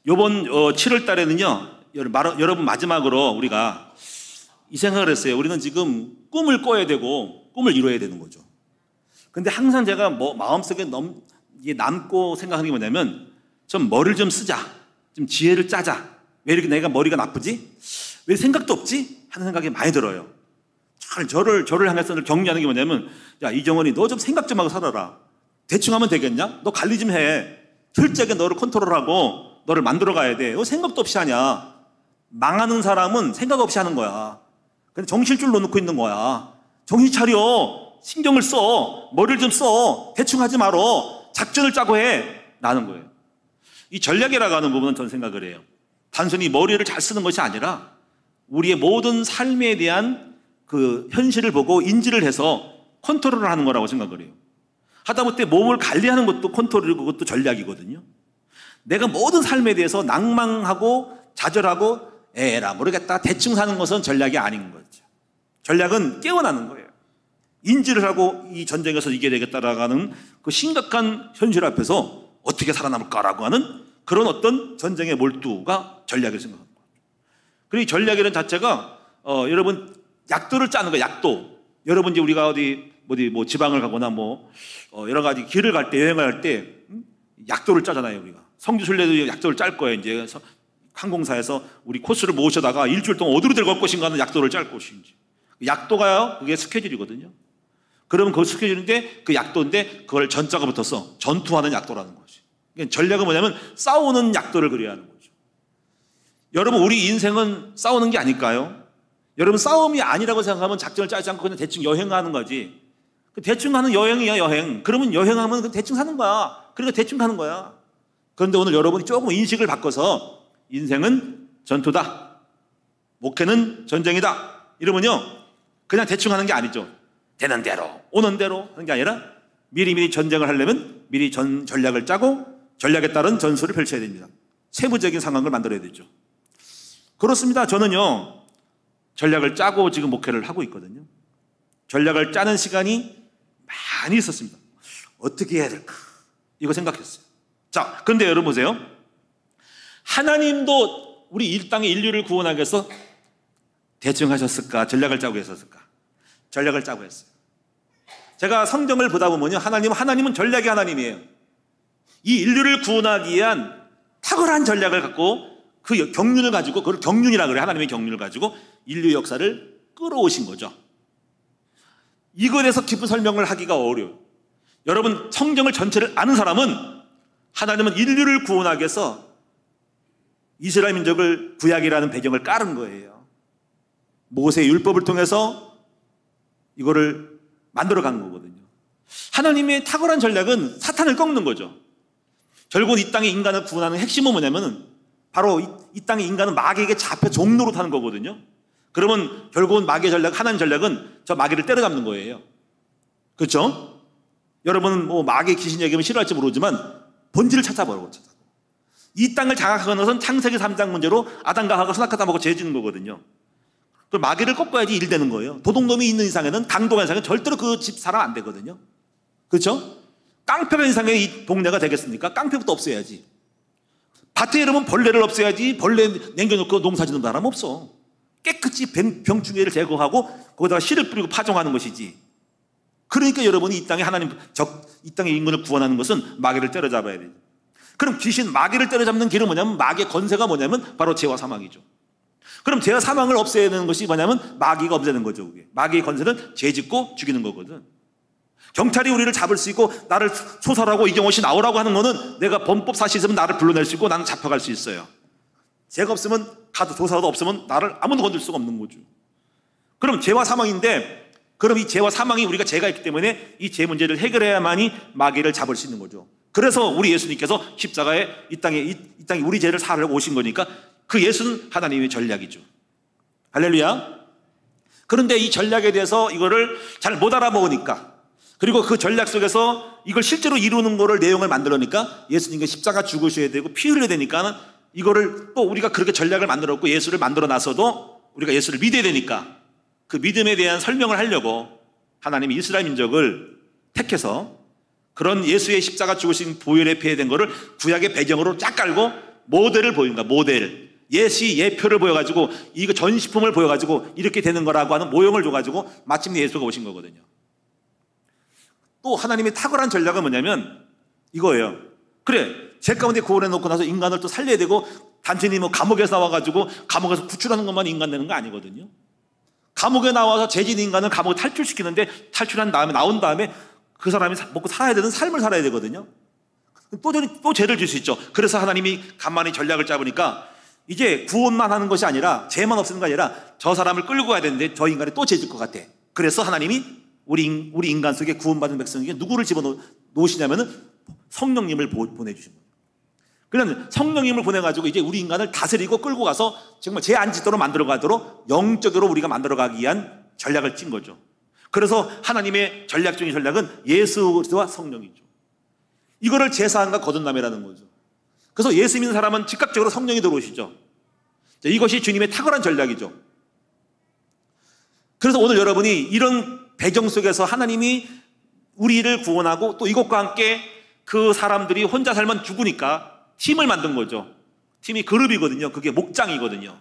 요번 7월 달에는요, 여러분 마지막으로 우리가 이 생각을 했어요. 우리는 지금 꿈을 꿔야 되고 꿈을 이루어야 되는 거죠. 근데 항상 제가 마음속에 남고 생각하는 게 뭐냐면, 좀 머리를 좀 쓰자, 좀 지혜를 짜자. 왜 이렇게 내가 머리가 나쁘지? 왜 생각도 없지? 하는 생각이 많이 들어요. 저를 향해서 격려하는 게 뭐냐면, 야, 이정원이 너 좀 생각 좀 하고 살아라. 대충 하면 되겠냐? 너 관리 좀 해. 철저하게 너를 컨트롤하고 너를 만들어 가야 돼. 너 생각도 없이 하냐? 망하는 사람은 생각 없이 하는 거야. 근데 정신줄 놓고 있는 거야. 정신 차려. 신경을 써. 머리를 좀 써. 대충 하지 말어. 작전을 짜고 해. 라는 거예요. 이 전략이라고 하는 부분은 저는 생각을 해요. 단순히 머리를 잘 쓰는 것이 아니라 우리의 모든 삶에 대한 그 현실을 보고 인지를 해서 컨트롤을 하는 거라고 생각을 해요. 하다못해 몸을 관리하는 것도 컨트롤이고 그것도 전략이거든요. 내가 모든 삶에 대해서 낭망하고 좌절하고 에라 모르겠다 대충 사는 것은 전략이 아닌 거죠. 전략은 깨어나는 거예요. 인지를 하고 이 전쟁에서 이겨야 되겠다라고 하는 그 심각한 현실 앞에서 어떻게 살아남을까라고 하는 그런 어떤 전쟁의 몰두가 전략을 생각합니다. 그리고 이 전략이라는 자체가 여러분 약도를 짜는 거예요. 약도. 여러분 이제 우리가 어디 지방을 가거나 여러 가지 길을 갈 때, 여행을 할 때 약도를 짜잖아요. 우리가 성지순례도 약도를 짤 거예요. 이제 항공사에서 우리 코스를 모셔다가 일주일 동안 어디로 들어갈 것인가 하는 약도를 짤 것인지. 약도가요, 그게 스케줄이거든요. 그러면 그 스케줄인데 그 약도인데 그걸 전자가 붙어서 전투하는 약도라는 거지. 그러니까 전략은 뭐냐면 싸우는 약도를 그려야 하는 거죠. 여러분 우리 인생은 싸우는 게 아닐까요? 여러분 싸움이 아니라고 생각하면 작전을 짜지 않고 그냥 대충 여행하는 거지. 대충 하는 여행이야 여행. 그러면 여행하면 대충 사는 거야. 그러니까 대충 가는 거야. 그런데 오늘 여러분이 조금 인식을 바꿔서 인생은 전투다. 목회는 전쟁이다. 이러면요 그냥 대충 하는 게 아니죠. 되는 대로 오는 대로 하는 게 아니라 미리미리 전쟁을 하려면 미리 전략을 짜고 전략에 따른 전술을 펼쳐야 됩니다. 세부적인 상황을 만들어야 되죠. 그렇습니다. 저는요 전략을 짜고 지금 목회를 하고 있거든요. 전략을 짜는 시간이 많이 있었습니다. 어떻게 해야 될까? 이거 생각했어요. 자, 그런데 여러분 보세요. 하나님도 우리 이 땅의 인류를 구원하기 위해서 대충 하셨을까? 전략을 짜고 했었을까? 전략을 짜고 했어요. 제가 성경을 보다 보면요. 하나님은 전략의 하나님이에요. 이 인류를 구원하기 위한 탁월한 전략을 갖고 그 경륜을 가지고, 그걸 경륜이라 그래요. 하나님의 경륜을 가지고 인류 역사를 끌어오신 거죠. 이거에 대해서 깊은 설명을 하기가 어려워요. 여러분 성경을 전체를 아는 사람은 하나님은 인류를 구원하기 위해서 이스라엘 민족을 구약이라는 배경을 깔은 거예요. 모세의 율법을 통해서 이거를 만들어간 거거든요. 하나님의 탁월한 전략은 사탄을 꺾는 거죠. 결국은 이 땅의 인간을 구원하는 핵심은 뭐냐면 바로 이 땅의 인간은 마귀에게 잡혀 종로로 타는 거거든요. 그러면 결국은 마귀의 전략, 하나님 전략은 저 마귀를 때려잡는 거예요. 그렇죠? 여러분은 마귀의 귀신 얘기하면 싫어할지 모르지만 본질을 찾아보라고. 이 땅을 장악하는 것은 창세기 3장 문제로 아담과 하와가 선악과 따먹고 죄 짓는 거거든요. 그 마귀를 꺾어야지 일 되는 거예요. 도둑놈이 있는 이상에는, 강도가 이상에는 절대로 그 집 사람 안 되거든요. 그렇죠? 깡패가 이상의 이 동네가 되겠습니까? 깡패부터 없애야지. 밭에 여러분 벌레를 없애야지. 벌레 남겨놓고 농사 짓는 사람 없어. 깨끗이 병충해를 제거하고 거기다가 씨를 뿌리고 파종하는 것이지. 그러니까 여러분이 이 땅에 이 땅의 인간을 구원하는 것은 마귀를 때려잡아야 돼요. 그럼 마귀를 때려잡는 길은 뭐냐면, 마귀의 건세가 뭐냐면 바로 죄와 사망이죠. 그럼 죄와 사망을 없애야 되는 것이 뭐냐면 마귀가 없애는 거죠. 그게. 마귀의 건세는 죄 짓고 죽이는 거거든. 경찰이 우리를 잡을 수 있고 나를 소설하고 이경호 씨 나오라고 하는 거는 내가 범법 사실이 있으면 나를 불러낼 수 있고 나는 잡혀갈 수 있어요. 죄가 없으면 가도 조사도 없으면 나를 아무도 건들 수가 없는 거죠. 그럼 죄와 사망인데, 그럼 이 죄와 사망이 우리가 죄가 있기 때문에 이 죄 문제를 해결해야만이 마귀를 잡을 수 있는 거죠. 그래서 우리 예수님께서 십자가에 이 땅에 우리 죄를 사하려고 오신 거니까 그 예수는 하나님의 전략이죠. 할렐루야. 그런데 이 전략에 대해서 이거를 잘 못 알아먹으니까, 그리고 그 전략 속에서 이걸 실제로 이루는 거를 내용을 만들어니까 예수님께 십자가 죽으셔야 되고 피 흘려야 되니까 이거를 또 우리가 그렇게 전략을 만들었고 예수를 만들어 놔서도 우리가 예수를 믿어야 되니까 그 믿음에 대한 설명을 하려고 하나님이 이스라엘 민족을 택해서 그런 예수의 십자가 죽으신 보혈에 폐해된 거를 구약의 배경으로 쫙 깔고 모델을 보인 거야. 모델. 예시, 예표를 보여가지고 이거 전시품을 보여가지고 이렇게 되는 거라고 하는 모형을 줘가지고 마침내 예수가 오신 거거든요. 또 하나님의 탁월한 전략은 뭐냐면 이거예요. 그래, 죄 가운데 구원해 놓고 나서 인간을 또 살려야 되고 단순히 뭐 감옥에서 나와가지고 감옥에서 구출하는 것만 인간 되는 거 아니거든요. 감옥에 나와서 죄진 인간을 감옥에 탈출시키는데 탈출한 다음에 나온 다음에 그 사람이 먹고 살아야 되는 삶을 살아야 되거든요. 또 죄를 질 수 있죠. 그래서 하나님이 간만에 전략을 짜보니까 이제 구원만 하는 것이 아니라 죄만 없애는 게 아니라 저 사람을 끌고 가야 되는데 저 인간이 또 죄 질 것 같아. 그래서 하나님이 우리 인간 속에 구원받은 백성에게 누구를 집어넣으시냐면은 성령님을 보내주신 거예요. 그냥 성령님을 보내가지고 이제 우리 인간을 다스리고 끌고 가서 정말 죄 안 짓도록 만들어가도록 영적으로 우리가 만들어가기 위한 전략을 찐 거죠. 그래서 하나님의 전략 중의 전략은 예수 그리스도와 성령이죠. 이거를 제사함과 거듭남이라는 거죠. 그래서 예수 믿는 사람은 즉각적으로 성령이 들어오시죠. 이것이 주님의 탁월한 전략이죠. 그래서 오늘 여러분이 이런 배경 속에서 하나님이 우리를 구원하고 또 이것과 함께 그 사람들이 혼자 살면 죽으니까 팀을 만든 거죠. 팀이 그룹이거든요. 그게 목장이거든요.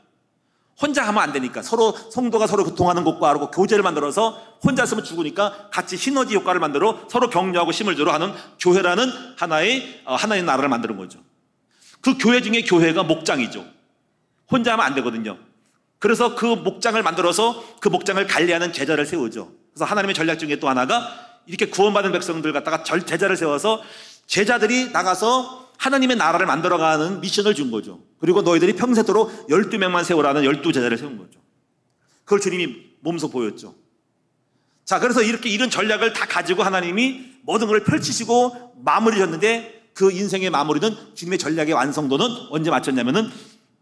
혼자 하면 안 되니까 서로 성도가 서로 교통하는 곳과 하고 교제를 만들어서 혼자 있으면 죽으니까 같이 시너지 효과를 만들어 서로 격려하고 힘을 주러 하는 교회라는 하나의 나라를 만드는 거죠. 그 교회 중에 교회가 목장이죠. 혼자 하면 안 되거든요. 그래서 그 목장을 만들어서 그 목장을 관리하는 제자를 세우죠. 그래서 하나님의 전략 중에 또 하나가 이렇게 구원받은 백성들 갖다가 제자를 세워서 제자들이 나가서 하나님의 나라를 만들어가는 미션을 준 거죠. 그리고 너희들이 평생도록 12명만 세우라는 12제자를 세운 거죠. 그걸 주님이 몸소 보였죠. 자, 그래서 이런 전략을 다 가지고 하나님이 모든 걸 펼치시고 마무리 졌는데 그 인생의 마무리는 주님의 전략의 완성도는 언제 마쳤냐면은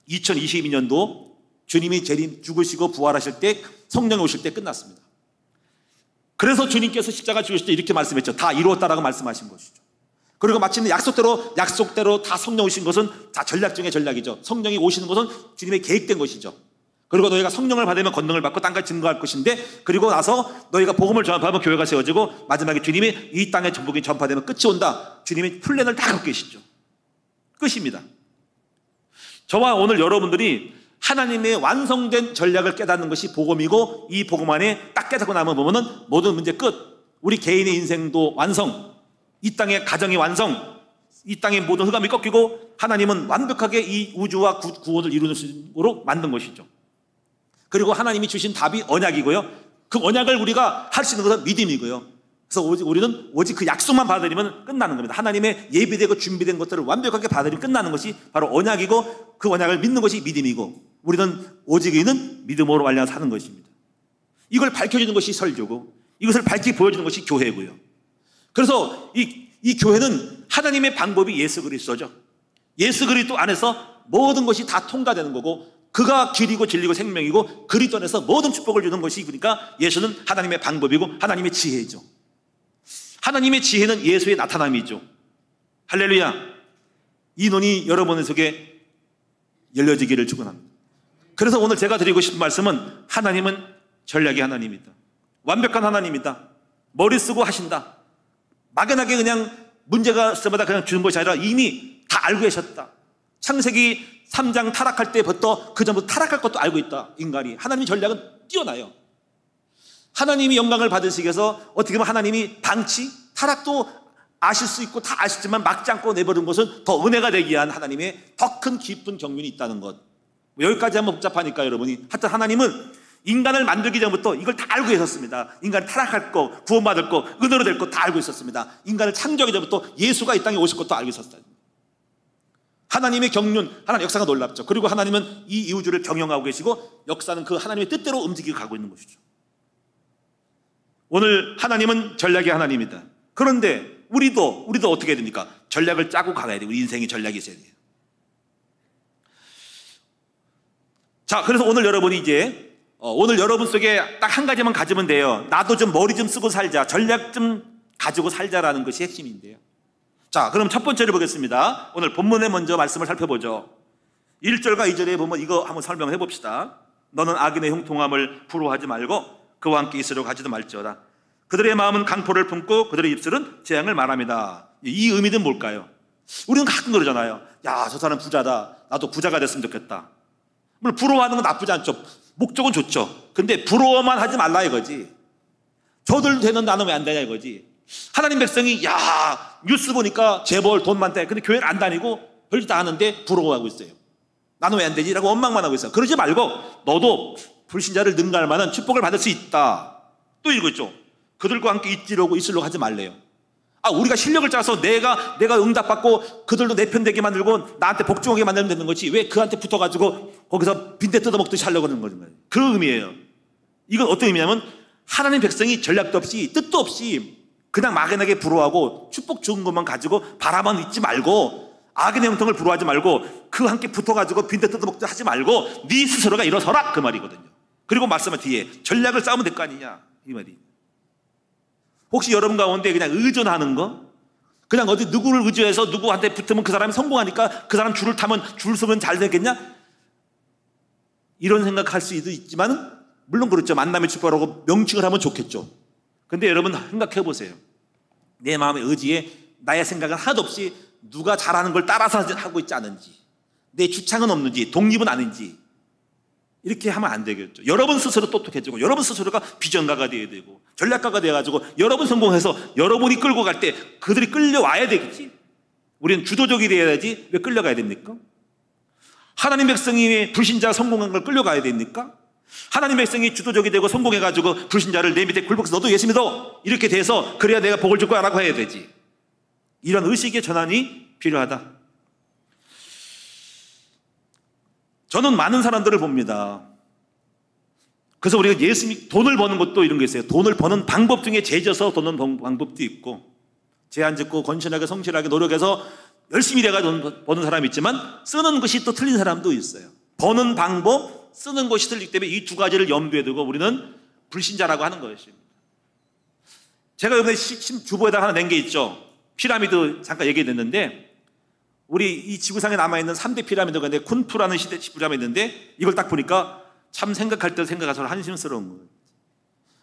2022년도 주님이 죽으시고 부활하실 때 성령이 오실 때 끝났습니다. 그래서 주님께서 십자가 죽으실 때 이렇게 말씀했죠. 다 이루었다라고 말씀하신 것이죠. 그리고 마침내 약속대로 다 성령 오신 것은 다 전략 중의 전략이죠. 성령이 오시는 것은 주님의 계획된 것이죠. 그리고 너희가 성령을 받으면 권능을 받고 땅까지 증거할 것인데 그리고 나서 너희가 복음을 전파하면 교회가 세워지고 마지막에 주님이 이 땅의 전복이 전파되면 끝이 온다. 주님이 플랜을 다 갖고 계시죠. 끝입니다. 저와 오늘 여러분들이 하나님의 완성된 전략을 깨닫는 것이 복음이고 이 복음 안에 딱 깨닫고 나면 보면은 모든 문제 끝. 우리 개인의 인생도 완성. 이 땅의 가정의 완성, 이 땅의 모든 흑암이 꺾이고 하나님은 완벽하게 이 우주와 구원을 이루는 식으로 만든 것이죠. 그리고 하나님이 주신 답이 언약이고요. 그 언약을 우리가 할 수 있는 것은 믿음이고요. 그래서 우리는 오직 그 약속만 받아들이면 끝나는 겁니다. 하나님의 예비되고 준비된 것들을 완벽하게 받아들이면 끝나는 것이 바로 언약이고 그 언약을 믿는 것이 믿음이고 우리는 오직 의는 믿음으로 말미암아 사는 것입니다. 이걸 밝혀주는 것이 설교고 이것을 밝히 보여주는 것이 교회고요. 그래서 이 교회는 하나님의 방법이 예수 그리스도죠. 예수 그리스도 안에서 모든 것이 다 통과되는 거고 그가 길이고 진리고 생명이고 그리스도 안에서 모든 축복을 주는 것이 그러니까 예수는 하나님의 방법이고 하나님의 지혜죠. 하나님의 지혜는 예수의 나타남이죠. 할렐루야. 이 논이 여러분 속에 열려지기를 축원합니다. 그래서 오늘 제가 드리고 싶은 말씀은 하나님은 전략의 하나님이다. 완벽한 하나님이다. 머리 쓰고 하신다. 막연하게 그냥 문제가 있을 때마다 그냥 주는 것이 아니라 이미 다 알고 계셨다. 창세기 3장 타락할 때부터 그 전부터 타락할 것도 알고 있다. 인간이. 하나님의 전략은 뛰어나요. 하나님이 영광을 받으시기 위해서 어떻게 보면 하나님이 방치, 타락도 아실 수 있고 다 아시지만 막지 않고 내버린 것은 더 은혜가 되기 위한 하나님의 더 큰 깊은 경륜이 있다는 것. 여기까지 하면 복잡하니까 여러분이. 하여튼 하나님은 인간을 만들기 전부터 이걸 다 알고 있었습니다. 인간이 타락할 거, 구원받을 거, 은혜로 될 거 다 알고 있었습니다. 인간을 창조하기 전부터 예수가 이 땅에 오실 것도 알고 있었다. 하나님의 경륜, 하나님 역사가 놀랍죠. 그리고 하나님은 이 우주를 경영하고 계시고 역사는 그 하나님의 뜻대로 움직이고 가고 있는 것이죠. 오늘 하나님은 전략의 하나님이다. 그런데 우리도 어떻게 해야 됩니까? 전략을 짜고 가야 돼요. 우리 인생의 전략이 있어야 돼요. 자, 그래서 오늘 여러분이 이제 오늘 여러분 속에 딱 한 가지만 가지면 돼요. 나도 좀 머리 좀 쓰고 살자. 전략 좀 가지고 살자라는 것이 핵심인데요. 자, 그럼 첫 번째를 보겠습니다. 오늘 본문에 먼저 말씀을 살펴보죠. 1절과 2절에 보면 이거 한번 설명을 해봅시다. 너는 악인의 형통함을 부러워하지 말고 그와 함께 있으려고 하지도 말지어다. 그들의 마음은 강포를 품고 그들의 입술은 재앙을 말합니다. 이 의미는 뭘까요? 우리는 가끔 그러잖아요. 야, 저 사람 부자다. 나도 부자가 됐으면 좋겠다. 물론 부러워하는 건 나쁘지 않죠. 목적은 좋죠. 근데 부러워만 하지 말라 이거지. 저들 되는 나는 왜 안 되냐 이거지. 하나님 백성이 야, 뉴스 보니까 재벌 돈 많대. 근데 교회를 안 다니고 별짓 다 하는데 부러워하고 있어요. 나는 왜 안 되지? 라고 원망만 하고 있어요. 그러지 말고 너도 불신자를 능가할 만한 축복을 받을 수 있다. 또 이거 있죠. 그들과 함께 있으려고 하지 말래요. 우리가 실력을 짜서 내가 응답받고 그들도 내 편 되게 만들고 나한테 복종하게 만들면 되는 거지. 왜 그한테 붙어가지고 거기서 빈대 뜯어먹듯이 하려고 하는 거예요. 그 의미예요. 이건 어떤 의미냐면 하나님 백성이 전략도 없이 뜻도 없이 그냥 막연하게 부러워하고 축복 주는 것만 가지고 바라만 있지 말고 악인의 형통을 부러워하지 말고 그 함께 붙어가지고 빈대 뜯어먹듯 하지 말고 네 스스로가 일어서라 그 말이거든요. 그리고 말씀한 뒤에 전략을 싸우면 될 거 아니냐 이 말이. 혹시 여러분 가운데 그냥 의존하는 거? 그냥 어디 누구를 의지해서 누구한테 붙으면 그 사람이 성공하니까 그 사람 줄을 타면 줄 서면 잘 되겠냐? 이런 생각할 수도 있지만 물론 그렇죠. 만남의 축복이라고 명칭을 하면 좋겠죠. 근데 여러분 생각해 보세요. 내 마음의 의지에 나의 생각은 하나도 없이 누가 잘하는 걸 따라서 하고 있지 않은지, 내 주창은 없는지, 독립은 아닌지 이렇게 하면 안 되겠죠. 여러분 스스로 똑똑해지고 여러분 스스로가 비전가가 되어야 되고 전략가가 되어가지고 여러분 성공해서 여러분이 끌고 갈 때 그들이 끌려와야 되겠지. 우리는 주도적이 되어야지 왜 끌려가야 됩니까? 하나님 백성이 불신자 성공한 걸 끌려가야 됩니까? 하나님 백성이 주도적이 되고 성공해가지고 불신자를 내 밑에 굴복해서 너도 예수 믿어 이렇게 돼서 그래야 내가 복을 줄 거야 라고 해야 되지. 이런 의식의 전환이 필요하다. 저는 많은 사람들을 봅니다. 그래서 우리가 돈을 버는 것도 이런 게 있어요. 돈을 버는 방법 중에 죄져서 돈을 버는 방법도 있고 제한 짓고 건실하게 성실하게 노력해서 열심히 일해가지고 버는 사람이 있지만 쓰는 것이 또 틀린 사람도 있어요. 버는 방법, 쓰는 것이 틀리기 때문에 이 두 가지를 염두에 두고 우리는 불신자라고 하는 것입니다. 제가 이번에 주보에다 하나 낸 게 있죠. 피라미드 잠깐 얘기했는데 우리 이 지구상에 남아있는 3대 피라미드가 있는데 쿤푸라는 시대 피라미드인데 이걸 딱 보니까 참 생각할 때 생각해서 한심스러운 거예요.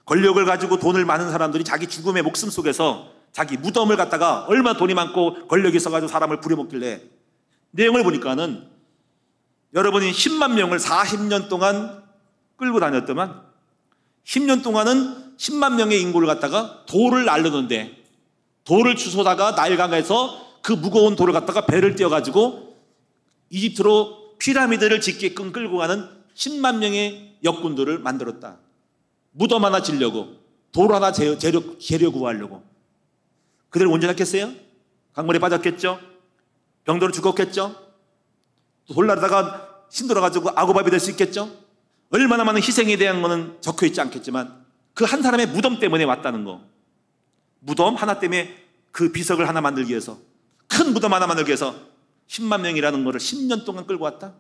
권력을 가지고 돈을 많은 사람들이 자기 죽음의 목숨 속에서 자기 무덤을 갖다가 얼마나 돈이 많고 권력이 있어가지고 사람을 부려먹길래 내용을 보니까는 여러분이 10만 명을 40년 동안 끌고 다녔더만 10년 동안은 10만 명의 인구를 갖다가 돌을 날르는데 돌을 주워다가 나일강에서 그 무거운 돌을 갖다가 배를 띄워가지고 이집트로 피라미드를 짓게끔 끌고 가는 10만 명의 역군들을 만들었다. 무덤 하나 지려고 돌 하나 재료 구하려고. 그들은 온전했겠어요? 강물에 빠졌겠죠? 병들어 죽었겠죠? 돌 나르다가 힘들어가지고 아고밥이 될 수 있겠죠? 얼마나 많은 희생에 대한 거는 적혀있지 않겠지만 그 한 사람의 무덤 때문에 왔다는 거. 무덤 하나 때문에 그 비석을 하나 만들기 위해서 큰 무덤 하나 만들기 위해서 10만 명이라는 거를 10년 동안 끌고 왔다.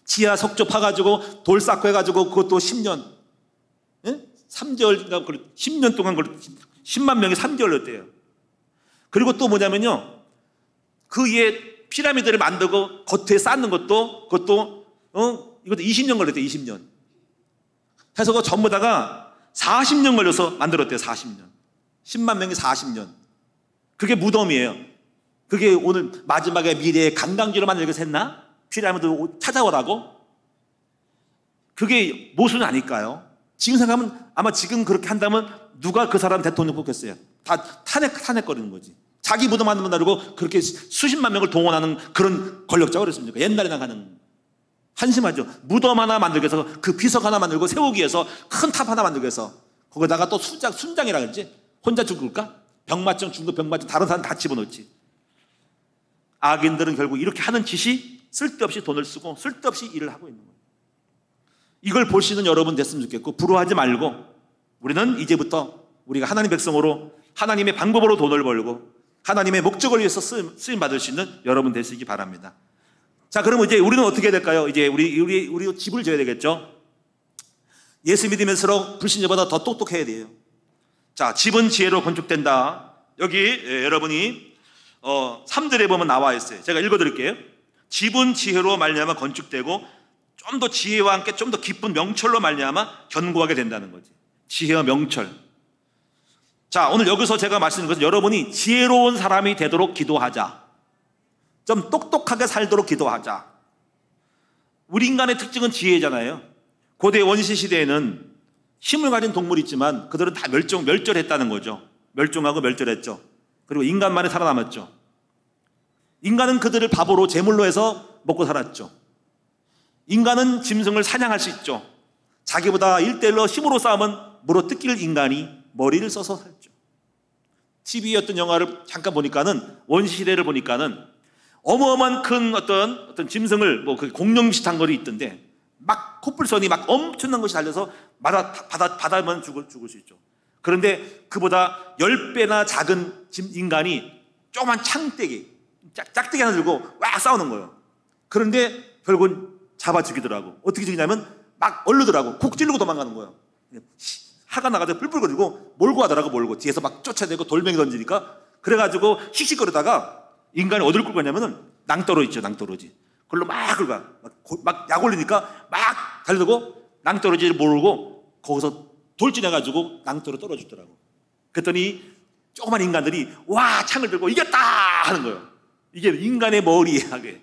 지하 석조 파가지고 돌 쌓고 해가지고 그것도 10년 3개월 10년 동안 10만 명이 3개월 넣었대요. 그리고 또 뭐냐면요 그 위에 피라미드를 만들고 겉에 쌓는 것도 이것도 20년 걸렸대요. 20년 해서 그거 전부 다가 40년 걸려서 만들었대요. 40년 10만 명이 40년. 그게 무덤이에요. 그게 오늘 마지막에 미래의 관광지로 만들겠어 했나? 피라미드 찾아오라고? 그게 모순이 아닐까요? 지금 생각하면 아마 지금 그렇게 한다면 누가 그 사람 대통령 뽑겠어요? 다 탄핵거리는 거지. 자기 무덤 만들고 그렇게 수십만 명을 동원하는 그런 권력자가 그랬습니까? 옛날에나 가는. 한심하죠. 무덤 하나 만들기 위해서 그 비석 하나 만들고 세우기 위해서 큰 탑 하나 만들기 위해서 거기다가 또 순장이라 그러지? 혼자 죽을까? 병맞증 중도 병맞증 다른 사람 다 집어넣지. 악인들은 결국 이렇게 하는 짓이 쓸데없이 돈을 쓰고 쓸데없이 일을 하고 있는 거예요. 이걸 볼 수 있는 여러분 됐으면 좋겠고 부러워하지 말고 우리는 이제부터 우리가 하나님 백성으로 하나님의 방법으로 돈을 벌고 하나님의 목적을 위해서 쓰임 받을 수 있는 여러분 되시기 바랍니다. 자, 그러면 이제 우리는 어떻게 해야 될까요? 이제 우리 집을 지어야 되겠죠. 예수 믿으면서 불신자보다 더 똑똑해야 돼요. 자, 집은 지혜로 건축된다. 여기 여러분이 3절에 보면 나와 있어요. 제가 읽어드릴게요. 집은 지혜로 말미암아 건축되고 좀 더 지혜와 함께 좀 더 깊은 명철로 말미암아 견고하게 된다는 거지. 지혜와 명철. 자, 오늘 여기서 제가 말씀드린 것은 여러분이 지혜로운 사람이 되도록 기도하자. 좀 똑똑하게 살도록 기도하자. 우리 인간의 특징은 지혜잖아요. 고대 원시 시대에는 힘을 가진 동물이 있지만 그들은 다 멸절했다는 거죠. 멸종하고 멸절했죠. 그리고 인간만이 살아남았죠. 인간은 그들을 밥으로 제물로 해서 먹고 살았죠. 인간은 짐승을 사냥할 수 있죠. 자기보다 1대1로 힘으로 싸우면 물어뜯길 인간이 머리를 써서 살죠. TV의 어떤 영화를 잠깐 보니까는 원시시대를 보니까는 어마어마한 큰 어떤 짐승을 그 공룡 비슷한 거리 있던데 막 코뿔선이 막 엄청난 것이 달려서 바다만 죽을 수 있죠. 그런데 그보다 10배나 작은 인간이 조그만 창떼기 짝대기 하나 들고 와 싸우는 거예요. 그런데 결국은 잡아 죽이더라고. 어떻게 죽이냐면 막 얼르더라고. 콕 찌르고 도망가는 거예요. 화가 나가지고 뿔뿔거리고 몰고 가더라고. 몰고 뒤에서 막 쫓아내고 돌멩이 던지니까 그래가지고 씩씩거리다가 인간이 어디를 끌고 가냐면은 낭떠러 있죠. 낭떠러지. 그걸로 막 끌고 가. 막 약 올리니까 막 달려들고 낭떠러지를 몰고 거기서 돌진해가지고 낭떠러 떨어지더라고. 그랬더니 조그만 인간들이 와 창을 들고 이겼다 하는 거예요. 이게 인간의 머리에 하게.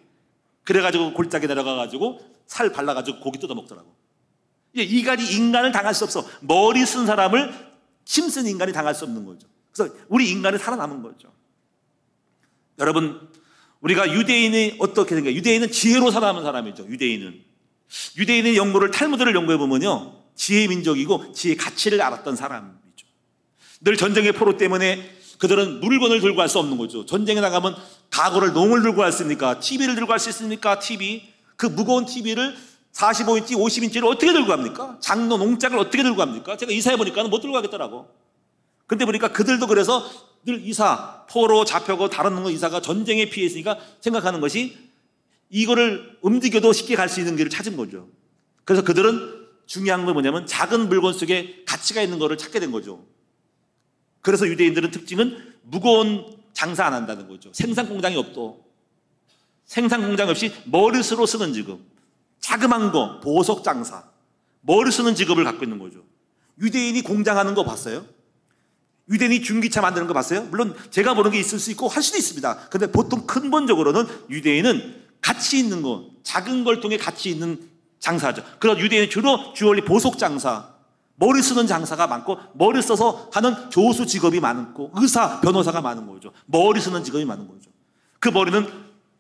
그래가지고 골짜기 내려가가지고 살 발라가지고 고기 뜯어먹더라고. 인간을 당할 수 없어. 머리 쓴 사람을 힘쓴 인간이 당할 수 없는 거죠. 그래서 우리 인간은 살아남은 거죠. 여러분, 우리가 유대인이 어떻게 생각해요? 유대인은 지혜로 살아남은 사람이죠. 유대인의 연구를 탈무드를 연구해 보면요, 지혜의 민족이고 지혜의 가치를 알았던 사람이죠. 늘 전쟁의 포로 때문에 그들은 물건을 들고 갈 수 없는 거죠. 전쟁에 나가면 가구를 농을 들고 갈 수 있습니까? TV를 들고 갈 수 있습니까? TV. 그 무거운 TV를 45인치, 50인치를 어떻게 들고 갑니까? 장로 농장을 어떻게 들고 갑니까? 제가 이사해 보니까 못 들고 가겠더라고. 근데 보니까 그들도 그래서 늘 포로 잡혀고 다른 이사가 전쟁에 피했으니까 생각하는 것이 이거를 움직여도 쉽게 갈 수 있는 길을 찾은 거죠. 그래서 그들은 중요한 건 뭐냐면 작은 물건 속에 가치가 있는 거를 찾게 된 거죠. 그래서 유대인들은 특징은 무거운 장사 안 한다는 거죠. 생산 공장이 없도. 생산 공장 없이 머릿수로 쓰는 직업. 자그만 거, 보석 장사. 머리 쓰는 직업을 갖고 있는 거죠. 유대인이 공장하는 거 봤어요? 유대인이 중기차 만드는 거 봤어요? 물론 제가 모르는 게 있을 수 있고 할 수도 있습니다. 근데 보통 근본적으로는 유대인은 가치 있는 거, 작은 걸 통해 가치 있는 장사죠. 그래서 유대인은 주로 주얼리 보석 장사, 머리 쓰는 장사가 많고 머리 써서 하는 교수 직업이 많고 의사, 변호사가 많은 거죠. 머리 쓰는 직업이 많은 거죠. 그 머리는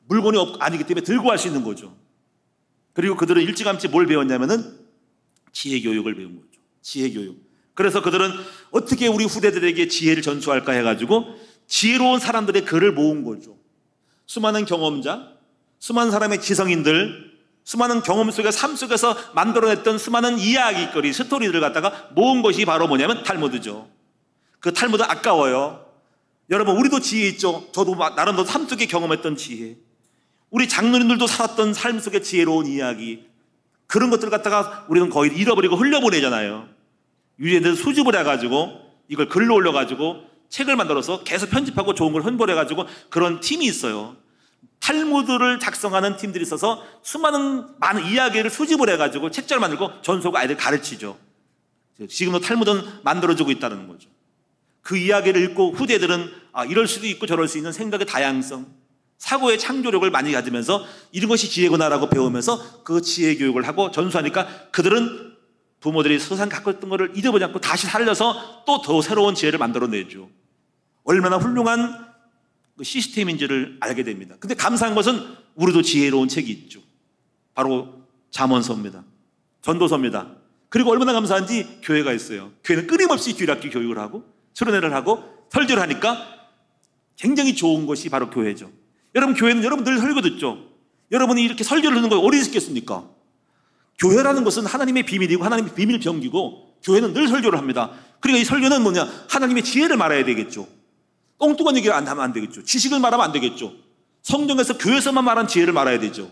물건이 아니기 때문에 들고 갈 수 있는 거죠. 그리고 그들은 일찌감치 뭘 배웠냐면은 지혜 교육을 배운 거죠. 지혜 교육. 그래서 그들은 어떻게 우리 후대들에게 지혜를 전수할까 해가지고 지혜로운 사람들의 글을 모은 거죠. 수많은 경험자, 수많은 사람의 지성인들, 수많은 경험 속에 삶 속에서 만들어냈던 수많은 이야기거리, 스토리들을 갖다가 모은 것이 바로 뭐냐면 탈무드죠. 그 탈무드 아까워요. 여러분, 우리도 지혜 있죠. 저도 나름대로 삶 속에 경험했던 지혜. 우리 장로님들도 살았던 삶 속의 지혜로운 이야기. 그런 것들을 갖다가 우리는 거의 잃어버리고 흘려보내잖아요. 유대인들은 수집을 해가지고 이걸 글로 올려가지고 책을 만들어서 계속 편집하고 좋은 걸 혼벌해가지고 그런 팀이 있어요. 탈무드를 작성하는 팀들이 있어서 많은 이야기를 수집을 해가지고 책자를 만들고 전수하고 아이들 가르치죠. 지금도 탈무드는 만들어지고 있다는 거죠. 그 이야기를 읽고 후대들은 이럴 수도 있고 저럴 수 있는 생각의 다양성, 사고의 창조력을 많이 가지면서 이런 것이 지혜구나라고 배우면서 그 지혜 교육을 하고 전수하니까 그들은 부모들이 서상 갖고 있던 것을 잊어버리지 않고 다시 살려서 또 더 새로운 지혜를 만들어내죠. 얼마나 훌륭한 시스템인지를 알게 됩니다. 근데 감사한 것은 우리도 지혜로운 책이 있죠. 바로 잠언서입니다. 전도서입니다. 그리고 얼마나 감사한지 교회가 있어요. 교회는 끊임없이 주일학교 교육을 하고 수련회를 하고 설교를 하니까 굉장히 좋은 것이 바로 교회죠. 여러분, 교회는 여러분 늘 설교 듣죠. 여러분이 이렇게 설교를 듣는 걸 어디 있겠습니까? 교회라는 것은 하나님의 비밀이고 하나님의 비밀 병기고 교회는 늘 설교를 합니다. 그러니까 이 설교는 뭐냐? 하나님의 지혜를 말해야 되겠죠. 엉뚱한 얘기를 안 하면 안 되겠죠. 지식을 말하면 안 되겠죠. 성경에서 교회에서만 말한 지혜를 말해야 되죠.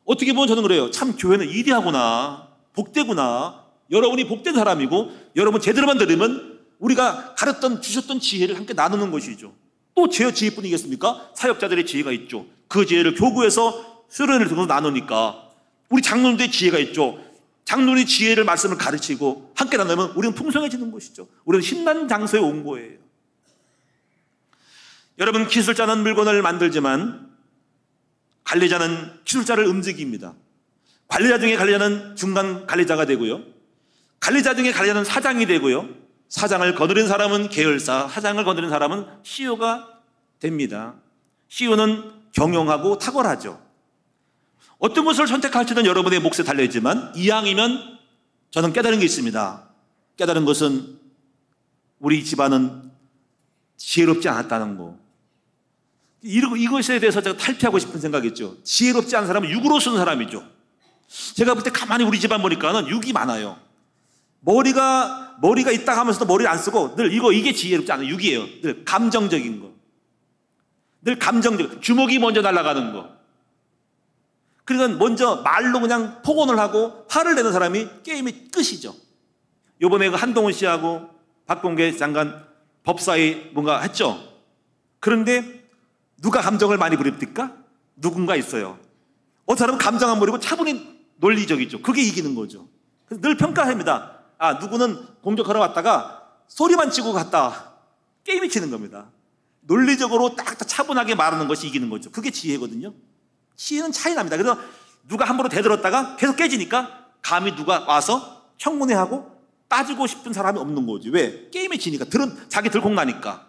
어떻게 보면 저는 그래요. 참 교회는 이대하구나, 복되구나. 여러분이 복된 사람이고 여러분 제대로만 들으면 우리가 주셨던 지혜를 함께 나누는 것이죠. 또 제 지혜뿐이겠습니까? 사역자들의 지혜가 있죠. 그 지혜를 교구에서 수련을 통해서 나누니까 우리 장로님들의 지혜가 있죠. 장로님의 지혜를 말씀을 가르치고 함께 나누면 우리는 풍성해지는 것이죠. 우리는 신난 장소에 온 거예요. 여러분, 기술자는 물건을 만들지만 관리자는 기술자를 움직입니다. 관리자 중에 관리자는 중간 관리자가 되고요. 관리자 중에 관리자는 사장이 되고요. 사장을 거느린 사람은 계열사, 사장을 거느린 사람은 CEO가 됩니다. CEO는 경영하고 탁월하죠. 어떤 것을 선택할지는 여러분의 몫에 달려있지만 이왕이면 저는 깨달은 게 있습니다. 깨달은 것은 우리 집안은 지혜롭지 않았다는 거. 이것에 대해서 제가 탈피하고 싶은 생각이죠. 지혜롭지 않은 사람은 육으로 쓴 사람이죠. 제가 볼 때 가만히 우리 집안 보니까는 육이 많아요. 머리가 있다 하면서도 머리를 안 쓰고 늘 이게 지혜롭지 않아요. 육이에요. 늘 감정적인 거. 늘 감정적. 주먹이 먼저 날아가는 거. 그러니까 먼저 말로 그냥 폭언을 하고 화를 내는 사람이 게임의 끝이죠. 요번에 그 한동훈 씨하고 박범계 장관 법사위 뭔가 했죠. 그런데 누가 감정을 많이 부립니까? 누군가 있어요. 어떤 사람은 감정 안 부리고 차분히 논리적이죠. 그게 이기는 거죠. 그래서 늘 평가합니다. 누구는 공격하러 왔다가 소리만 치고 갔다. 게임이 치는 겁니다. 논리적으로 딱 차분하게 말하는 것이 이기는 거죠. 그게 지혜거든요. 지혜는 차이 납니다. 그래서 누가 함부로 대들었다가 계속 깨지니까 감히 누가 와서 청문회하고 따지고 싶은 사람이 없는 거지. 왜? 게임에 지니까. 자기 들콩나니까.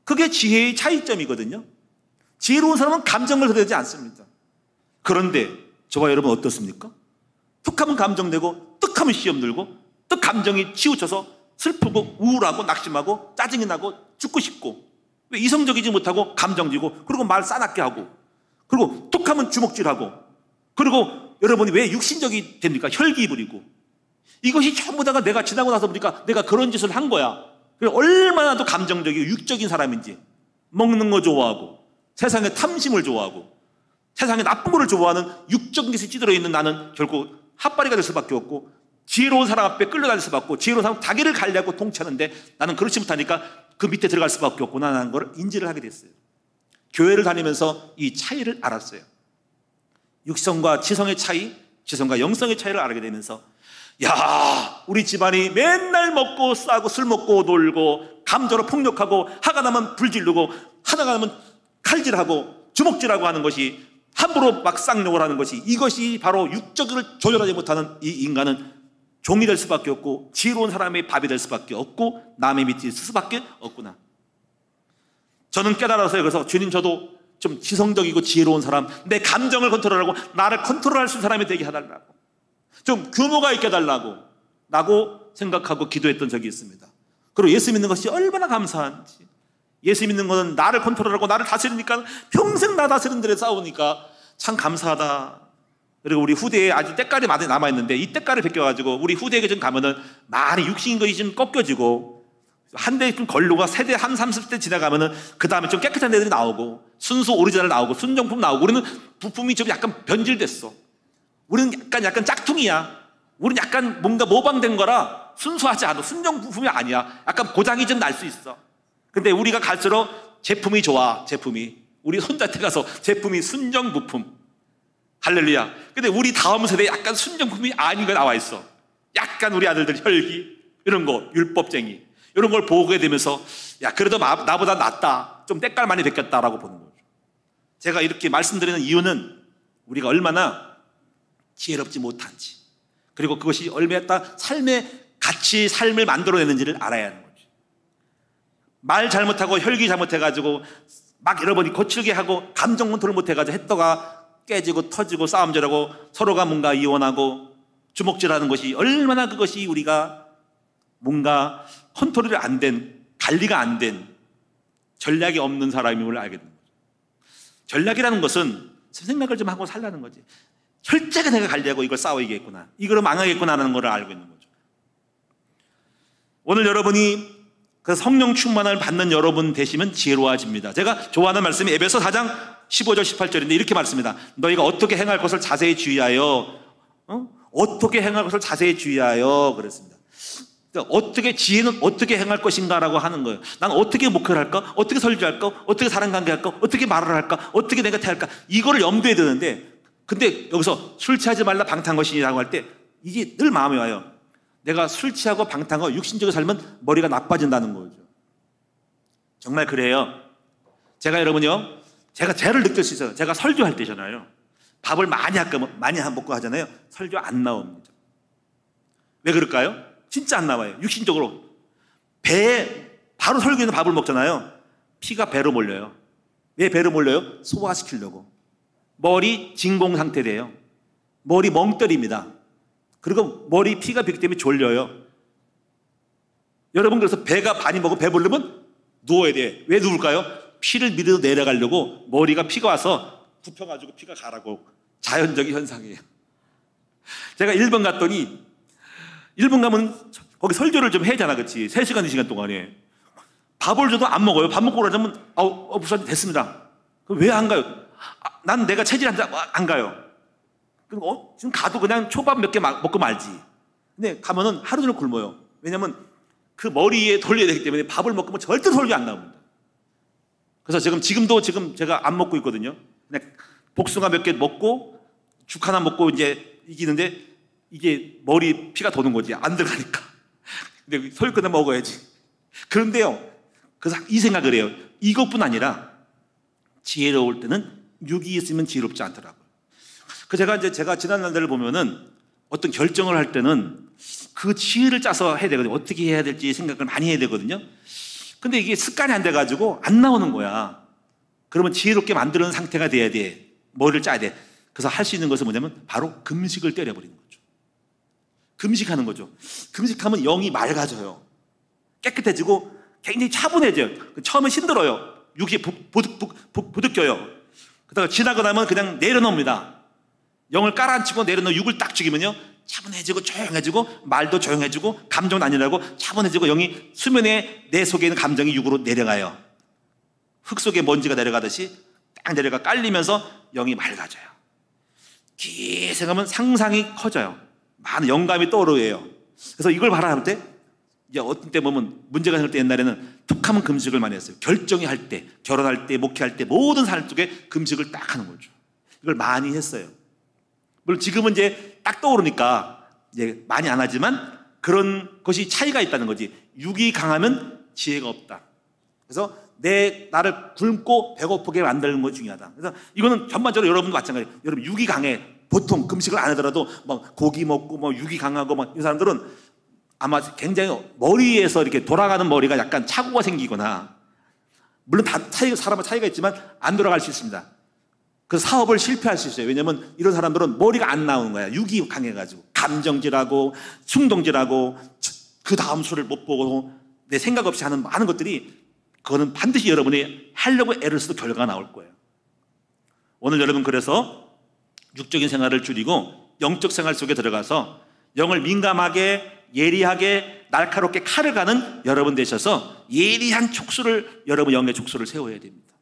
그게 지혜의 차이점이거든요. 지혜로운 사람은 감정을 흐르지 않습니다. 그런데 저와 여러분 어떻습니까? 툭하면 감정되고 뜩하면 시험 들고 뜩 감정이 치우쳐서 슬프고 우울하고 낙심하고 짜증이 나고 죽고 싶고 왜 이성적이지 못하고 감정지고 그리고 말 싸납게 하고 그리고 툭하면 주먹질하고 그리고 여러분이 왜 육신적이 됩니까? 혈기 부리고 이것이 전부 다가 내가 지나고 나서 보니까 내가 그런 짓을 한 거야. 얼마나 더 감정적이고 육적인 사람인지 먹는 거 좋아하고 세상에 탐심을 좋아하고 세상에 나쁜 거를 좋아하는 육적인 것이 찌들어 있는 나는 결국 핫바리가 될 수밖에 없고 지혜로운 사람 앞에 끌려다닐 수밖에 없고 지혜로운 사람 자기를 관리하고 통치하는데 나는 그렇지 못하니까 그 밑에 들어갈 수밖에 없구나라는 걸 인지를 하게 됐어요. 교회를 다니면서 이 차이를 알았어요. 육성과 지성의 차이, 지성과 영성의 차이를 알게 되면서 우리 집안이 맨날 먹고 싸고 술 먹고 놀고 감정으로 폭력하고 화가 나면 불 지르고 하다가 나면 칼질하고 주먹질하고 하는 것이 함부로 막 쌍욕을 하는 것이 이것이 바로 육적을 조절하지 못하는 이 인간은 종이 될 수밖에 없고 지혜로운 사람의 밥이 될 수밖에 없고 남의 밑에 있을 수밖에 없구나. 저는 깨달아서요. 그래서 주님 저도 좀 지성적이고 지혜로운 사람, 내 감정을 컨트롤하고 나를 컨트롤할 수 있는 사람이 되게 해달라고, 좀 규모가 있게 해달라고 라고 생각하고 기도했던 적이 있습니다. 그리고 예수 믿는 것이 얼마나 감사한지. 예수 믿는 것은 나를 컨트롤하고 나를 다스리니까 평생 나 다스리는 데에 싸우니까 참 감사하다. 그리고 우리 후대에 아직 때깔이 많이 남아있는데 이 때깔을 벗겨가지고 우리 후대에게 좀 가면은 많이 육신인 것이 좀 꺾여지고 한 대 좀 걸로가 세대 한 30대 지나가면은 그 다음에 좀 깨끗한 애들이 나오고 순수 오리지널 나오고 순정품 나오고 우리는 부품이 좀 약간 변질됐어. 우리는 약간 짝퉁이야. 우리는 약간 뭔가 모방된 거라 순수하지 않아. 순정 부품이 아니야. 약간 고장이 좀 날 수 있어. 근데 우리가 갈수록 제품이 좋아. 제품이 우리 손자한테 가서 제품이 순정 부품. 할렐루야. 근데 우리 다음 세대에 약간 순정품이 아닌 거 나와 있어. 약간 우리 아들들 혈기 이런 거 율법쟁이 이런 걸 보게 되면서 그래도 나보다 낫다. 좀 때깔 많이 벗겼다라고 보는 거죠. 제가 이렇게 말씀드리는 이유는 우리가 얼마나 지혜롭지 못한지 그리고 그것이 얼마나 삶의 가치 삶을 만들어내는지를 알아야 하는 거죠. 말 잘못하고 혈기 잘못해가지고 막 여러분이 거칠게 하고 감정 컨트롤 못해가지고 했다가 깨지고 터지고 싸움질하고 서로가 뭔가 이혼하고 주먹질하는 것이 얼마나 그것이 우리가 뭔가 컨트롤이 안 된, 관리가 안 된 전략이 없는 사람임을 알게 됩니다. 전략이라는 것은 생각을 좀 하고 살라는 거지. 철저하게 내가 관리하고 이걸 싸워야겠구나, 이걸 망하겠구나 하는 걸 알고 있는 거죠. 오늘 여러분이 그 성령 충만을 받는 여러분 되시면 지혜로워집니다. 제가 좋아하는 말씀이 에베소 4장 15절 18절인데 이렇게 말씀입니다. 너희가 어떻게 행할 것을 자세히 주의하여 어떻게 행할 것을 자세히 주의하여 그랬습니다. 어떻게 지혜는 어떻게 행할 것인가라고 하는 거예요. 난 어떻게 목회를 할까? 어떻게 설교할까? 어떻게 사람관계할까? 어떻게 말을 할까? 어떻게 내가 대할까? 이거를 염두에 두는데 근데 여기서 술 취하지 말라 방탕 것이라고 할 때 이게 늘 마음에 와요. 내가 술 취하고 방탕하고 육신적으로 살면 머리가 나빠진다는 거죠. 정말 그래요. 제가 여러분요 제가 죄를 느낄 수 있어요. 제가 설교할 때잖아요. 밥을 많이 먹고 하잖아요. 설교 안 나옵니다. 왜 그럴까요? 진짜 안 나와요. 육신적으로. 배에 바로 설교에서 밥을 먹잖아요. 피가 배로 몰려요. 왜 배로 몰려요? 소화시키려고. 머리 진공 상태돼요. 머리 멍 때립니다. 그리고 머리 피가 빗기 때문에 졸려요. 여러분, 그래서 배가 많이 먹고 배부르면 누워야 돼. 왜 누울까요? 피를 밀어 내려가려고 머리가 피가 와서 굽혀가지고 피가 가라고. 자연적인 현상이에요. 제가 일본 갔더니, 일본 가면 거기 설교를 좀 해야 되잖아, 그치? 3시간, 2시간 동안에. 밥을 줘도 안 먹어요. 밥 먹고 그러자면, 부사님 됐습니다. 그럼 왜 안 가요? 난 내가 체질 안 가요. 그럼 지금 가도 그냥 초밥 몇 개 먹고 말지. 근데 가면은 하루 종일 굶어요. 왜냐면 그 머리에 돌려야 되기 때문에 밥을 먹으면 절대 설교 안 나옵니다. 그래서 지금도 제가 안 먹고 있거든요. 그냥 복숭아 몇 개 먹고 죽 하나 먹고 이제 이기는데 이게 머리 피가 도는 거지. 안 들어가니까. 근데 설교 끝나면 먹어야지. 그런데요. 그래서 이 생각을 해요. 이것뿐 아니라 지혜로울 때는 육이 있으면 지혜롭지 않더라고요. 제가 지난 날들을 보면은 어떤 결정을 할 때는 그 지혜를 짜서 해야 되거든요. 어떻게 해야 될지 생각을 많이 해야 되거든요. 근데 이게 습관이 안 돼가지고 안 나오는 거야. 그러면 지혜롭게 만드는 상태가 돼야 돼. 머리를 짜야 돼. 그래서 할 수 있는 것은 뭐냐면 바로 금식을 때려버리는 거죠. 금식하는 거죠. 금식하면 영이 맑아져요. 깨끗해지고 굉장히 차분해져요. 처음엔 힘들어요. 육이 부득껴요. 그러다가 지나고 나면 그냥 내려놓습니다. 영을 깔아앉히고 내려놓고 육을 딱 죽이면요, 차분해지고 조용해지고 말도 조용해지고 감정은 아니라고 차분해지고 영이 수면에 내 속에 있는 감정이 육으로 내려가요. 흙 속에 먼지가 내려가듯이 딱 내려가 깔리면서 영이 맑아져요. 깊이 생각하면 상상이 커져요. 많은 영감이 떠오르요. 그래서 이걸 바라볼 때 이제 어떤 때 보면 문제가 생길 때 옛날에는 툭하면 금식을 많이 했어요. 결정이 할 때, 결혼할 때, 목회할 때 모든 삶 속에 금식을 딱 하는 거죠. 이걸 많이 했어요. 물론 지금은 이제 딱 떠오르니까 이제 많이 안 하지만 그런 것이 차이가 있다는 거지. 육이 강하면 지혜가 없다. 그래서 나를 굶고 배고프게 만드는 거 중요하다. 그래서 이거는 전반적으로 여러분도 마찬가지예요. 여러분 육이 강해. 보통 금식을 안 하더라도 막 고기 먹고 뭐 육이 강하고 막 이 사람들은 아마 굉장히 머리에서 이렇게 돌아가는 머리가 약간 착오가 생기거나, 물론 사람은 차이가 있지만 안 돌아갈 수 있습니다. 그 사업을 실패할 수 있어요. 왜냐하면 이런 사람들은 머리가 안 나오는 거야. 육이 강해가지고 감정질하고 충동질하고 그 다음 수를 못 보고 내 생각 없이 하는 많은 것들이, 그거는 반드시 여러분이 하려고 애를 써도 결과가 나올 거예요. 오늘 여러분 그래서 육적인 생활을 줄이고 영적 생활 속에 들어가서 영을 민감하게 예리하게 날카롭게 칼을 가는 여러분 되셔서 예리한 촉수를, 여러분 영의 촉수를 세워야 됩니다.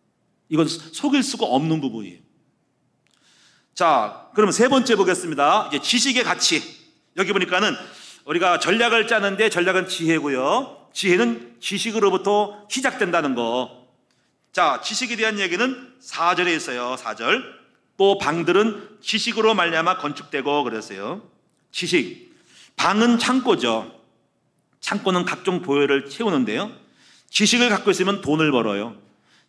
이건 속일 수가 없는 부분이에요. 자, 그러면 세 번째 보겠습니다. 이제 지식의 가치. 여기 보니까는 우리가 전략을 짜는데 전략은 지혜고요. 지혜는 지식으로부터 시작된다는 거. 자, 지식에 대한 얘기는 4절에 있어요. 4절. 또 방들은 지식으로 말미암아 건축되고 그랬어요. 지식. 방은 창고죠. 창고는 각종 보혈을 채우는데요. 지식을 갖고 있으면 돈을 벌어요.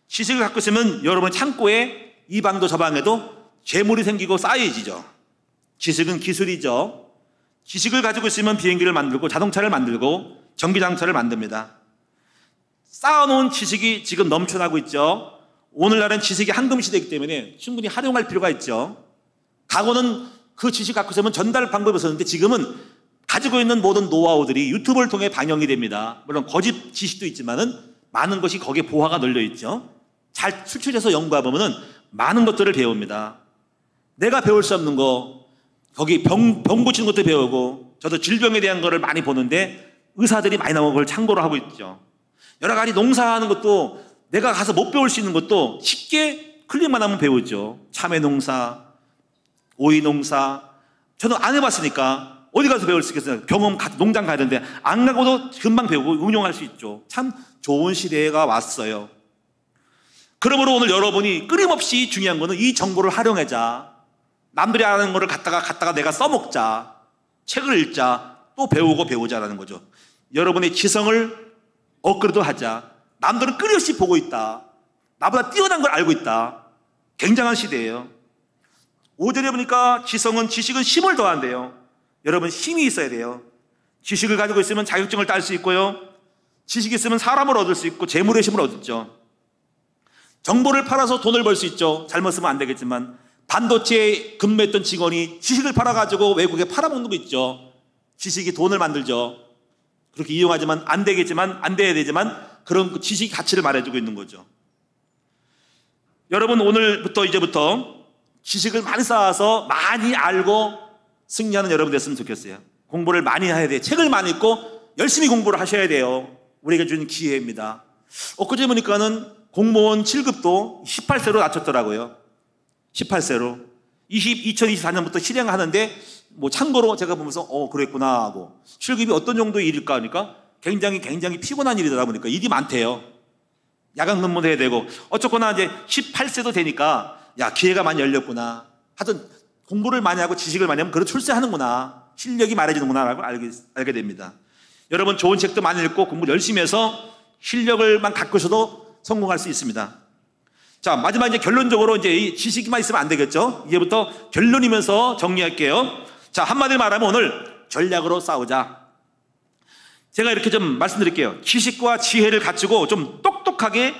지식을 갖고 있으면 여러분 창고에 이 방도 저 방에도 재물이 생기고 쌓여지죠. 지식은 기술이죠. 지식을 가지고 있으면 비행기를 만들고 자동차를 만들고 전기장차를 만듭니다. 쌓아놓은 지식이 지금 넘쳐나고 있죠. 오늘날은 지식이 황금시대이기 때문에 충분히 활용할 필요가 있죠. 과거는 그 지식 갖고 있으면 전달 방법이 없었는데 지금은 가지고 있는 모든 노하우들이 유튜브를 통해 반영이 됩니다. 물론 거짓 지식도 있지만은 많은 것이 거기에 보화가 널려 있죠. 잘 추출해서 연구해보면은 많은 것들을 배웁니다. 내가 배울 수 없는 거, 거기 병 고치는 것도 배우고, 저도 질병에 대한 거를 많이 보는데 의사들이 많이 나오는 걸 참고로 하고 있죠. 여러 가지 농사하는 것도 내가 가서 못 배울 수 있는 것도 쉽게 클릭만 하면 배우죠. 참외 농사, 오이 농사. 저는 안 해봤으니까 어디 가서 배울 수 있겠어요? 농장 가야 되는데 안 가고도 금방 배우고 응용할 수 있죠. 참 좋은 시대가 왔어요. 그러므로 오늘 여러분이 끊임없이 중요한 거는 이 정보를 활용하자. 남들이 아는 거를 갖다가 내가 써먹자. 책을 읽자. 또 배우고 배우자라는 거죠. 여러분의 지성을 업그레이드 하자. 남들은 끊임없이 보고 있다. 나보다 뛰어난 걸 알고 있다. 굉장한 시대예요. 5절에 보니까 지식은 힘을 더한대요. 여러분, 힘이 있어야 돼요. 지식을 가지고 있으면 자격증을 딸 수 있고요. 지식이 있으면 사람을 얻을 수 있고 재물의 힘을 얻죠. 정보를 팔아서 돈을 벌 수 있죠. 잘못 쓰면 안 되겠지만 반도체에 근무했던 직원이 지식을 팔아가지고 외국에 팔아먹는 거 있죠. 지식이 돈을 만들죠. 그렇게 이용하지만 안 되겠지만, 안 돼야 되지만 그런 그 지식이 가치를 말해주고 있는 거죠. 여러분, 오늘부터 이제부터 지식을 많이 쌓아서 많이 알고 승리하는 여러분 됐으면 좋겠어요. 공부를 많이 해야 돼요. 책을 많이 읽고 열심히 공부를 하셔야 돼요. 우리에게 주는 기회입니다. 엊그제 보니까는 공무원 7급도 18세로 낮췄더라고요. 18세로. 2024년부터 실행하는데 뭐 참고로 제가 보면서 그랬구나 하고 7급이 어떤 정도의 일일까 하니까 굉장히 피곤한 일이다 보니까 일이 많대요. 야간 근무도 해야 되고 어쨌거나 이제 18세도 되니까 야, 기회가 많이 열렸구나. 하여튼 공부를 많이 하고 지식을 많이 하면 그래 출세하는구나. 실력이 말해지는구나 라고 알게 됩니다. 여러분, 좋은 책도 많이 읽고 공부를 열심히 해서 실력을만 갖고 있어도 성공할 수 있습니다. 자, 마지막 이제 결론적으로 이제 이 지식만 있으면 안 되겠죠. 이제부터 결론이면서 정리할게요. 자, 한마디로 말하면 오늘 전략으로 싸우자. 제가 이렇게 좀 말씀드릴게요. 지식과 지혜를 갖추고 좀 똑똑하게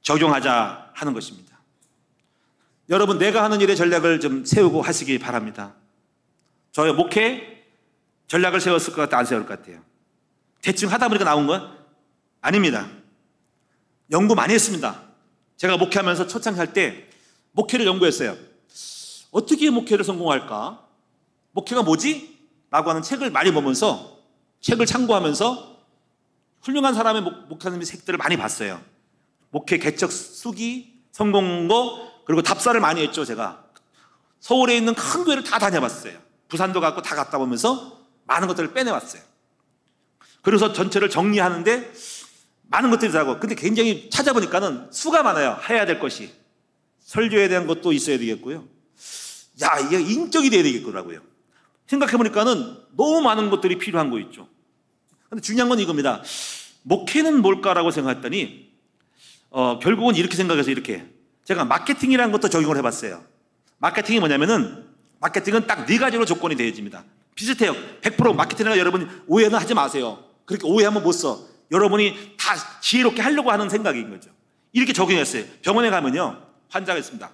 적용하자 하는 것입니다. 여러분, 내가 하는 일에 전략을 좀 세우고 하시기 바랍니다. 저의 목회 전략을 세웠을 것 같아요? 안 세울 것 같아요? 대충 하다 보니까 나온 건 아닙니다. 연구 많이 했습니다. 제가 목회하면서 초창할 때 목회를 연구했어요. 어떻게 목회를 성공할까? 목회가 뭐지? 라고 하는 책을 많이 보면서 책을 참고하면서 훌륭한 사람의 목회하는 책들을 많이 봤어요. 목회 개척 수기, 성공고, 그리고 답사를 많이 했죠. 제가 서울에 있는 큰 교회를 다 다녀봤어요. 부산도 갔고 다 갔다 보면서 많은 것들을 빼내왔어요. 그래서 전체를 정리하는데 많은 것들이 있더라고요. 근데 굉장히 찾아보니까는 수가 많아요. 해야 될 것이. 설교에 대한 것도 있어야 되겠고요. 야, 이게 인격이 돼야 되겠더라고요. 생각해보니까는 너무 많은 것들이 필요한 거 있죠. 근데 중요한 건 이겁니다. 목회는 뭘까라고 생각했더니 결국은 이렇게 생각해서 이렇게 제가 마케팅이라는 것도 적용을 해봤어요. 마케팅이 뭐냐면은 마케팅은 딱 네 가지로 조건이 되어집니다. 비슷해요. 100% 마케팅이라 여러분 오해는 하지 마세요. 그렇게 오해하면 못 써. 여러분이 다 지혜롭게 하려고 하는 생각인 거죠. 이렇게 적용했어요. 병원에 가면요, 환자가 있습니다.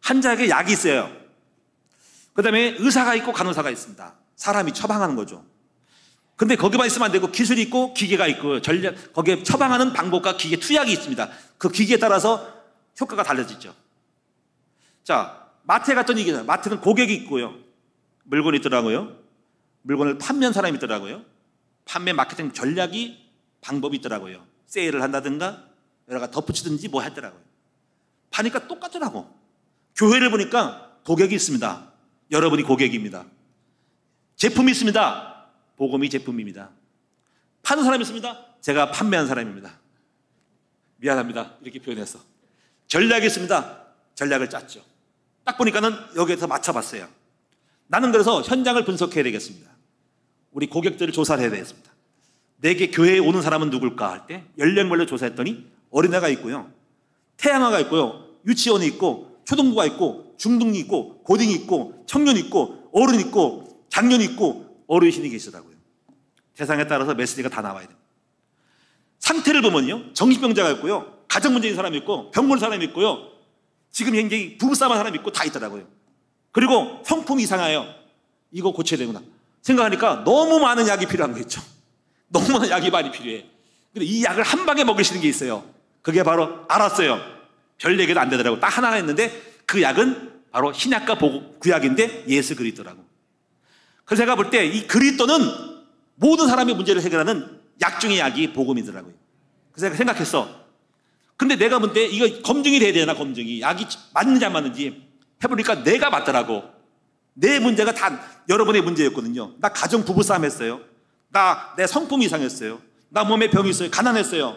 환자에게 약이 있어요. 그 다음에 의사가 있고 간호사가 있습니다. 사람이 처방하는 거죠. 근데 거기만 있으면 안 되고 기술이 있고 기계가 있고 거기에 처방하는 방법과 기계 투약이 있습니다. 그 기계에 따라서 효과가 달라지죠. 자, 마트에 갔더니 이게 마트는 고객이 있고요, 물건이 있더라고요. 물건을 판매한 사람이 있더라고요. 판매 마케팅 전략이 방법이 있더라고요. 세일을 한다든가 여러 가지 덧붙이든지 뭐 하더라고요. 파니까 똑같더라고. 교회를 보니까 고객이 있습니다. 여러분이 고객입니다. 제품이 있습니다. 복음이 제품입니다. 파는 사람이 있습니다. 제가 판매한 사람입니다. 미안합니다. 이렇게 표현해서. 전략이 있습니다. 전략을 짰죠. 딱 보니까는 여기에서 맞춰봤어요. 나는 그래서 현장을 분석해야 되겠습니다. 우리 고객들을 조사를 해야 되겠습니다. 내게 교회에 오는 사람은 누굴까 할 때 연령별로 조사했더니 어린애가 있고요, 태양아가 있고요, 유치원이 있고, 초등부가 있고, 중등이 있고, 고딩이 있고, 청년이 있고, 어른이 있고, 장년이 있고, 어르신이 계시더라고요. 대상에 따라서 메시지가 다 나와야 됩니다. 상태를 보면요, 정신병자가 있고요, 가정 문제인 사람이 있고, 병건 사람이 있고요, 지금 굉장히 부부싸움한 사람이 있고 다 있더라고요. 그리고 성품이 이상해요. 이거 고쳐야 되구나 생각하니까 너무 많은 약이 필요한 거 있죠. 너무 많은 약이 많이 필요해. 근데 이 약을 한 방에 먹이시는 게 있어요. 그게 바로 알았어요. 별 얘기도 안 되더라고. 딱 하나가 있는데 그 약은 바로 신약과 구약인데 예수 그리스도라고. 그래서 제가 볼 때 이 그리스도는 모든 사람의 문제를 해결하는 약 중의 약이 복음이더라고요. 그래서 제가 생각했어. 근데 내가 볼 때 이거 검증이 돼야 되나, 검증이. 약이 맞는지 안 맞는지 해보니까 내가 맞더라고. 내 문제가 다 여러분의 문제였거든요. 나 가정 부부싸움 했어요. 내 성품이 이상했어요. 나 몸에 병이 있어요. 가난했어요.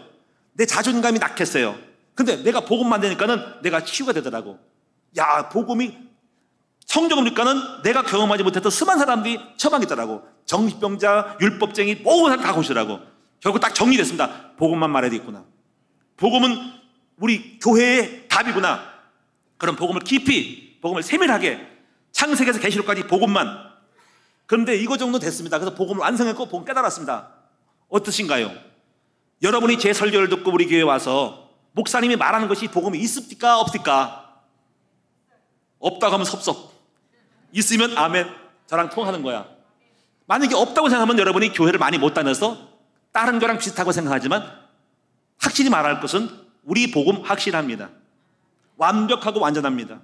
내 자존감이 낙했어요. 근데 내가 복음만 되니까는 내가 치유가 되더라고. 야, 복음이 성경을 보니까는 내가 경험하지 못했던 수많은 사람들이 처방했더라고. 정신병자, 율법쟁이, 모든 사람 다 고시더라고. 결국 딱 정리됐습니다. 복음만 말해야 되겠구나. 복음은 우리 교회의 답이구나. 그럼 복음을 깊이, 복음을 세밀하게, 창세기에서 계시록까지 복음만. 그런데 이거 정도 됐습니다. 그래서 복음을 완성했고 복음 깨달았습니다. 어떠신가요? 여러분이 제 설교를 듣고 우리 교회에 와서 목사님이 말하는 것이 복음이 있습니까? 없습니까? 없다고 하면 섭섭, 있으면 아멘, 저랑 통하는 거야. 만약에 없다고 생각하면 여러분이 교회를 많이 못 다녀서 다른 교랑 비슷하고 생각하지만 확실히 말할 것은 우리 복음 확실합니다. 완벽하고 완전합니다.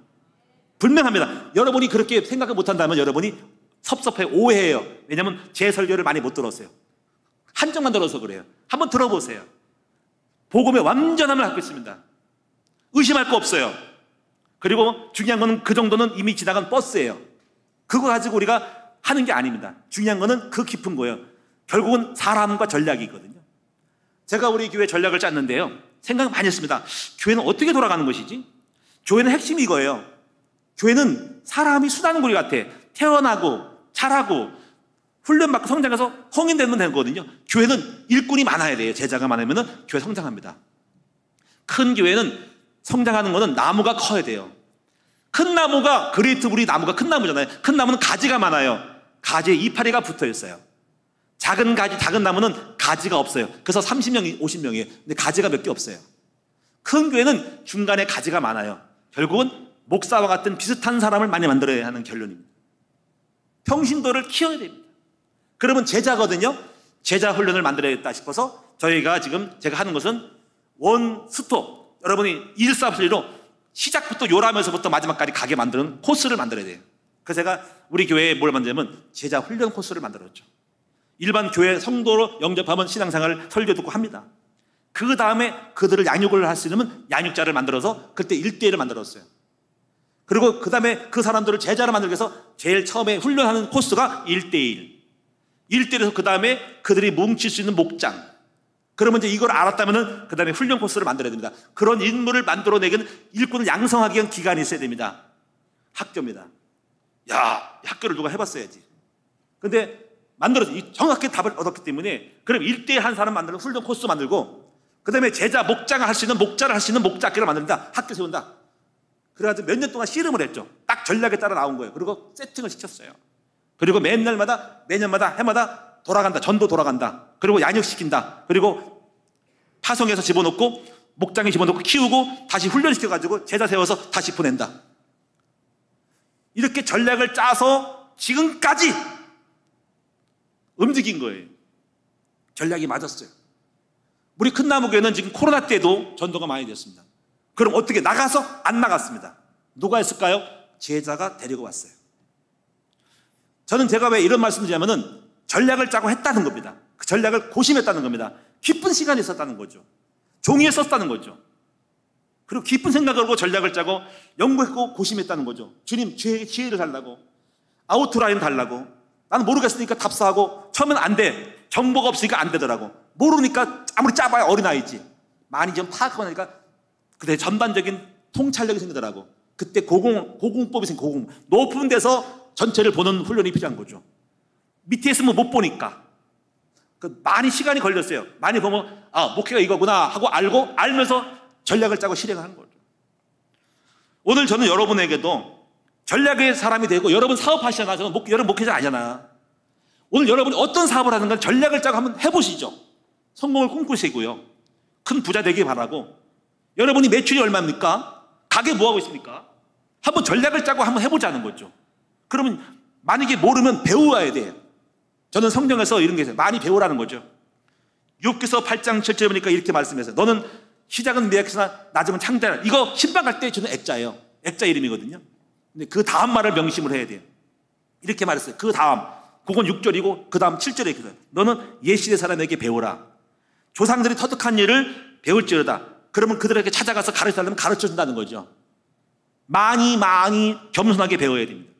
분명합니다. 여러분이 그렇게 생각을 못한다면 여러분이 섭섭해, 오해해요. 왜냐하면 제 설교를 많이 못 들었어요. 한쪽만 들어서 그래요. 한번 들어보세요. 복음의 완전함을 갖고 있습니다. 의심할 거 없어요. 그리고 중요한 거는 그 정도는 이미 지나간 버스예요. 그거 가지고 우리가 하는 게 아닙니다. 중요한 거는 그 깊은 거예요. 결국은 사람과 전략이 있거든요. 제가 우리 교회 전략을 짰는데요, 생각 많이 했습니다. 교회는 어떻게 돌아가는 것이지? 교회는 핵심이 이거예요. 교회는 사람이 수단고리 같아. 태어나고 자라고 훈련받고 성장해서 성인되면 되거든요. 교회는 일꾼이 많아야 돼요. 제자가 많으면 교회 성장합니다. 큰 교회는 성장하는 거는 나무가 커야 돼요. 큰 나무가, 그레이트 우리 나무가 큰 나무잖아요. 큰 나무는 가지가 많아요. 가지에 이파리가 붙어 있어요. 작은 가지, 작은 나무는 가지가 없어요. 그래서 30명, 50명이에요. 근데 가지가 몇 개 없어요. 큰 교회는 중간에 가지가 많아요. 결국은 목사와 같은 비슷한 사람을 많이 만들어야 하는 결론입니다. 평신도를 키워야 됩니다. 그러면 제자거든요. 제자 훈련을 만들어야겠다 싶어서 저희가 지금 제가 하는 것은 원 스톱, 여러분이 일사불리로 시작부터 요람에서부터 마지막까지 가게 만드는 코스를 만들어야 돼요. 그래서 제가 우리 교회에 뭘 만들냐면 제자 훈련 코스를 만들었죠. 일반 교회 성도로 영접하면 신앙생활을 설교 듣고 합니다. 그 다음에 그들을 양육을 할 수 있는 양육자를 만들어서 그때 1대1을 만들었어요. 그리고 그 다음에 그 사람들을 제자로 만들기 위해서 제일 처음에 훈련하는 코스가 1대1. 1대1에서 그 다음에 그들이 뭉칠 수 있는 목장. 그러면 이제 이걸 알았다면 그 다음에 훈련 코스를 만들어야 됩니다. 그런 인물을 만들어내기는 일꾼을 양성하기 위한 기간이 있어야 됩니다. 학교입니다. 야, 학교를 누가 해봤어야지. 근데 만들어서 정확하게 답을 얻었기 때문에 그럼 1대1 한 사람 만드는 훈련 코스 만들고 그 다음에 제자 목장을 할 수 있는 목자를 할 수 있는 목자학교를 만든다. 학교 세운다. 그래가지고 몇 년 동안 씨름을 했죠. 딱 전략에 따라 나온 거예요. 그리고 세팅을 시켰어요. 그리고 매년마다 해마다 돌아간다. 전도 돌아간다. 그리고 양육시킨다. 그리고 파송해서 집어넣고 목장에 집어넣고 키우고 다시 훈련시켜가지고 제자 세워서 다시 보낸다. 이렇게 전략을 짜서 지금까지 움직인 거예요. 전략이 맞았어요. 우리 큰나무교회는 지금 코로나 때도 전도가 많이 됐습니다. 그럼 어떻게 나가서? 안 나갔습니다. 누가 했을까요? 제자가 데리고 왔어요. 저는 제가 왜 이런 말씀을 드리냐면은 전략을 짜고 했다는 겁니다. 그 전략을 고심했다는 겁니다. 깊은 시간이 있었다는 거죠. 종이에 썼다는 거죠. 그리고 깊은 생각을 하고 전략을 짜고 연구했고 고심했다는 거죠. 주님, 지혜를 달라고, 아우트라인 달라고. 나는 모르겠으니까 답사하고 처음엔 안 돼. 정보가 없으니까 안 되더라고. 모르니까 아무리 짜봐야 어린아이지. 많이 좀 파악하고 나니까 그때 전반적인 통찰력이 생기더라고. 그때 고공법이 생겨. 고공. 높은 데서 전체를 보는 훈련이 필요한 거죠. 밑에 있으면 못 보니까. 많이 시간이 걸렸어요. 많이 보면 목회가 이거구나 하고 알면서 전략을 짜고 실행하는 거죠. 오늘 저는 여러분에게도 전략의 사람이 되고, 여러분 사업하시잖아. 여러분 목회자 아니잖아. 오늘 여러분이 어떤 사업을 하는가 전략을 짜고 한번 해보시죠. 성공을 꿈꾸시고요. 큰 부자 되길 바라고. 여러분이 매출이 얼마입니까? 가게 뭐하고 있습니까? 한번 전략을 짜고 한번 해보자는 거죠. 그러면 만약에 모르면 배워야 돼요. 저는 성경에서 이런 게 있어요. 많이 배우라는 거죠. 욥기서 8장 7절에 보니까 이렇게 말씀했어요. 너는 시작은 미약하나 낮으면 창대하라. 이거 신방 갈 때 저는 액자예요. 액자 이름이거든요. 근데 그 다음 말을 명심을 해야 돼요. 이렇게 말했어요. 그 다음. 그건 6절이고 그 다음 7절에 이렇게 돼요. 너는 옛시대 사람에게 배우라. 조상들이 터득한 일을 배울지어다. 그러면 그들에게 찾아가서 가르쳐달라면 가르쳐준다는 거죠. 많이 겸손하게 배워야 됩니다.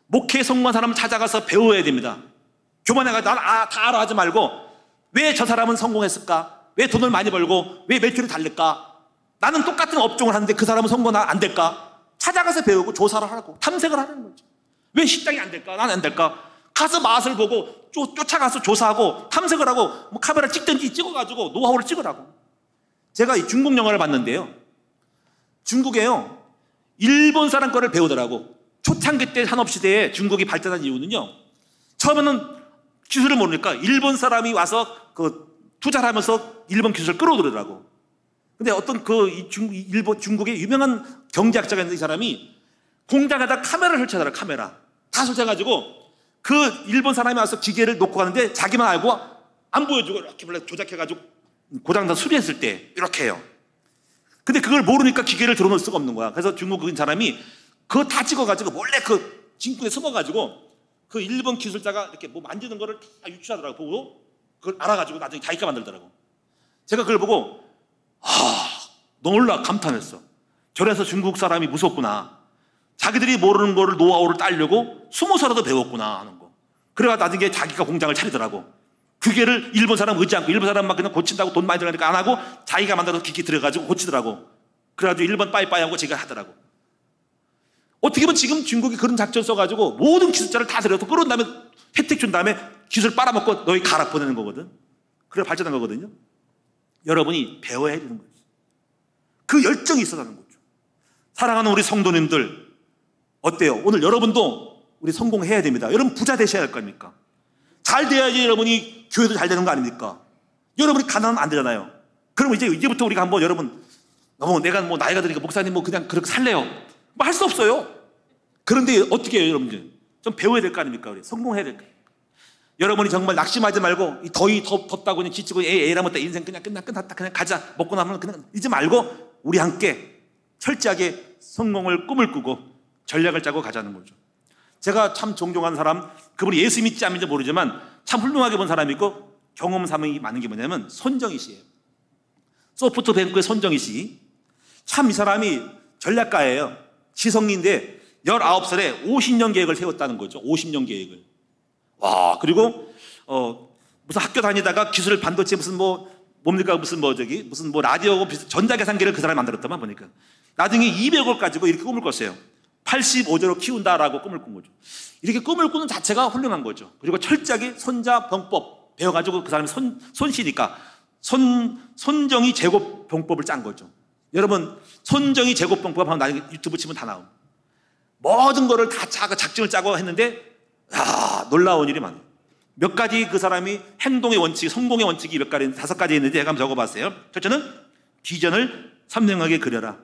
목회에 성공한 사람을 찾아가서 배워야 됩니다. 교만해가지고 난 다 알아 하지 말고, 왜 저 사람은 성공했을까? 왜 돈을 많이 벌고 왜 매출이 다를까? 나는 똑같은 업종을 하는데 그 사람은 성공 안 될까? 찾아가서 배우고 조사를 하고 탐색을 하는 거죠. 왜 식당이 안 될까? 난 안 될까? 가서 맛을 보고 쫓아가서 조사하고 탐색을 하고 뭐 카메라 찍든지 찍어가지고 노하우를 찍으라고. 제가 이 중국 영화를 봤는데요. 중국에요. 일본 사람 거를 배우더라고. 초창기 때 산업시대에 중국이 발전한 이유는요. 처음에는 기술을 모르니까 일본 사람이 와서 투자를 하면서 일본 기술을 끌어들이더라고. 근데 어떤 중국의 유명한 경제학자가 있는데 이 사람이 공장에다 카메라를 설치하더라. 카메라. 다 설치해가지고 그 일본 사람이 와서 기계를 놓고 가는데 자기만 알고 안 보여주고 이렇게 몰래 조작해가지고 고장 다 수리했을 때 이렇게 해요. 근데 그걸 모르니까 기계를 들어놓을 수가 없는 거야. 그래서 중국인 사람이 그거 다 찍어가지고 몰래 그 진군에 숨어가지고 그 일본 기술자가 이렇게 뭐 만지는 거를 다 유추하더라고. 보고 그걸 알아가지고 나중에 자기가 만들더라고. 제가 그걸 보고 놀라 감탄했어. 저래서 중국 사람이 무섭구나. 자기들이 모르는 거를 노하우를 따려고 숨어서라도 배웠구나 하는 거. 그래가 나중에 자기가 공장을 차리더라고. 기계를 일본 사람 의지 않고 일본 사람 막 그냥 고친다고 돈 많이 들어가니까 안 하고 자기가 만들어서 기계 들어가지고 고치더라고. 그래가지고 일본 빠이빠이하고 제가 하더라고. 어떻게 보면 지금 중국이 그런 작전 써가지고 모든 기술자를 다 들여서 끌어온 다음에 혜택 준 다음에 기술 빨아먹고 너희 가라 보내는 거거든. 그래 발전한 거거든요. 여러분이 배워야 되는 거예요. 그 열정이 있어야 하는 거죠. 사랑하는 우리 성도님들 어때요? 오늘 여러분도 우리 성공해야 됩니다. 여러분 부자 되셔야 할 겁니까? 잘 돼야지 여러분이 교회도 잘 되는 거 아닙니까? 여러분이 가난하면 안 되잖아요. 그럼 이제부터 우리가 한번 여러분 너무 내가 뭐 나이가 드니까 목사님 뭐 그냥 그렇게 살래요. 뭐 할 수 없어요. 그런데 어떻게 해요, 여러분들? 좀 배워야 될 거 아닙니까? 우리 성공해야 될 거. 여러분이 정말 낙심하지 말고 더위 덥다고 그냥 지치고 에이라면 인생 그냥 끝났다 그냥 가자 먹고 나면 그냥 이제 말고 우리 함께 철저하게 성공을 꿈을 꾸고 전략을 짜고 가자는 거죠. 제가 참 존경하는 사람, 그분이 예수 믿지 않는지 모르지만 참 훌륭하게 본 사람이 있고 경험삼이 많은 게 뭐냐면 손정희 씨예요. 소프트뱅크의 손정희 씨. 참 이 사람이 전략가예요. 지성인데 19살에 50년 계획을 세웠다는 거죠. 50년 계획을. 와, 그리고 무슨 학교 다니다가 기술 반도체 무슨 무슨 라디오 전자계산기를 그 사람이 만들었더만 보니까 나중에 200억 가지고 이렇게 꿈을 꿨어요. 85조로 키운다라고 꿈을 꾼 거죠. 이렇게 꿈을 꾸는 자체가 훌륭한 거죠. 그리고 철저하게 손자병법 배워가지고 그 사람이 손씨니까 손정희 제곱병법을 짠 거죠. 여러분 손정희 제곱병법 하면 나중에 유튜브 치면 다 나옵니다. 모든 거를 다 작전을 짜고 했는데 놀라운 일이 많아요. 몇 가지 그 사람이 행동의 원칙, 성공의 원칙이 몇 가지, 5가지 있는데 제가 한번 적어봤어요. 첫째는 비전을 선명하게 그려라.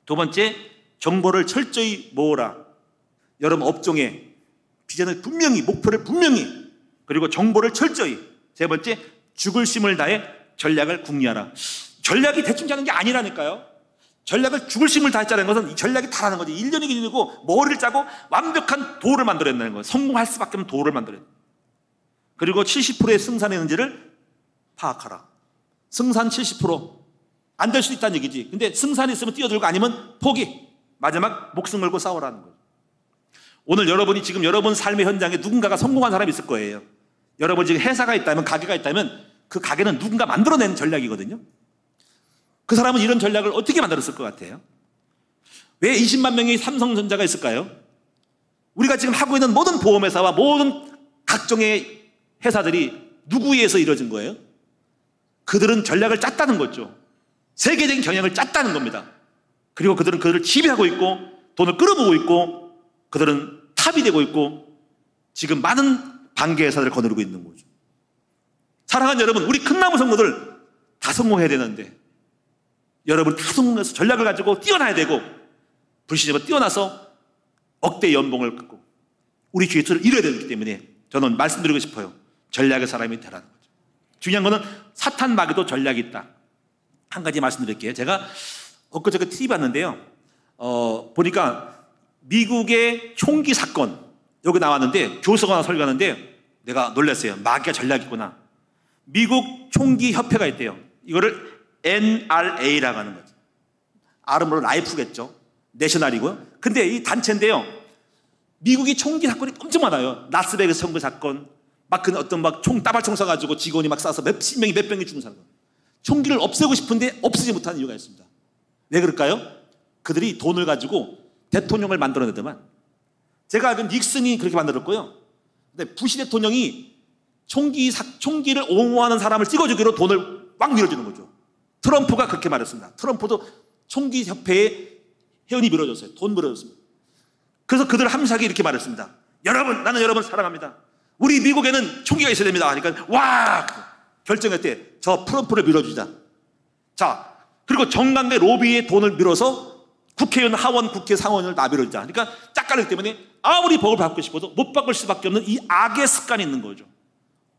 두 번째, 정보를 철저히 모으라. 여러분 업종에 비전을 분명히, 목표를 분명히, 그리고 정보를 철저히. 세 번째, 죽을 힘을 다해 전략을 궁리하라. 전략이 대충 짜는 게 아니라니까요. 전략을 죽을 힘을 다했자는 것은 이 전략이 다라는 거지. 1년이 길고 머리를 짜고 완벽한 도를 만들어낸다는 거예요. 성공할 수밖에 없는 도를 만들어낸다. 그리고 70%의 승산의 능지를 파악하라. 승산 70%. 안 될 수도 있다는 얘기지. 근데 승산이 있으면 뛰어들고 아니면 포기. 마지막 목숨 걸고 싸우라는 거예요. 오늘 여러분이 지금 여러분 삶의 현장에 누군가가 성공한 사람이 있을 거예요. 여러분 지금 회사가 있다면, 가게가 있다면 그 가게는 누군가 만들어낸 전략이거든요. 그 사람은 이런 전략을 어떻게 만들었을 것 같아요? 왜 20만 명의 삼성전자가 있을까요? 우리가 지금 하고 있는 모든 보험회사와 모든 각종의 회사들이 누구에 의해서 이루어진 거예요? 그들은 전략을 짰다는 거죠. 세계적인 경영을 짰다는 겁니다. 그리고 그들은 그들을 지배하고 있고 돈을 끌어모으고 있고 그들은 탑이 되고 있고 지금 많은 반개 회사들을 거느리고 있는 거죠. 사랑하는 여러분, 우리 큰나무 성도들 다 성공해야 되는데 여러분 다 성공해서 전략을 가지고 뛰어나야 되고 불시집에 뛰어나서 억대 연봉을 갖고 우리 기회를 이뤄야 되기 때문에 저는 말씀드리고 싶어요. 전략의 사람이 되라는 거죠. 중요한 거는 사탄 마귀도 전략이 있다. 한 가지 말씀드릴게요. 제가 엊그저께 TV 봤는데요. 보니까 미국의 총기 사건 여기 나왔는데 교수가 하나 설교하는데 내가 놀랐어요. 마귀가 전략이 있구나. 미국 총기 협회가 있대요. 이거를 NRA라고 하는 거죠. R은 물론 라이프겠죠. 내셔널이고요. 근데 이 단체인데요. 미국이 총기 사건이 엄청 많아요. 라스베이거스 총기 사건, 막 그 어떤 따발총 쏴가지고 직원이 막 쏴서 몇십 명이 몇 명이 죽는 사건. 총기를 없애고 싶은데 없애지 못하는 이유가 있습니다. 왜 그럴까요? 그들이 돈을 가지고 대통령을 만들어내더만. 제가 알기로는 닉슨이 그렇게 만들었고요. 근데 부시 대통령이 총기를 옹호하는 사람을 찍어주기로 돈을 막 밀어주는 거죠. 트럼프가 그렇게 말했습니다. 트럼프도 총기협회에 회원이 밀어줬어요. 돈 밀어줬습니다. 그래서 그들 함사하게 이렇게 말했습니다. 여러분, 나는 여러분 사랑합니다. 우리 미국에는 총기가 있어야 됩니다. 그러니까 와 결정했대. 저 트럼프를 밀어주자. 자, 그리고 정강대 로비에 돈을 밀어서 국회의원, 하원, 국회 상원을 다 밀어주자. 그러니까 짝깔리기 때문에 아무리 법을 바꾸고 싶어도 못 바꿀 수밖에 없는 이 악의 습관이 있는 거죠.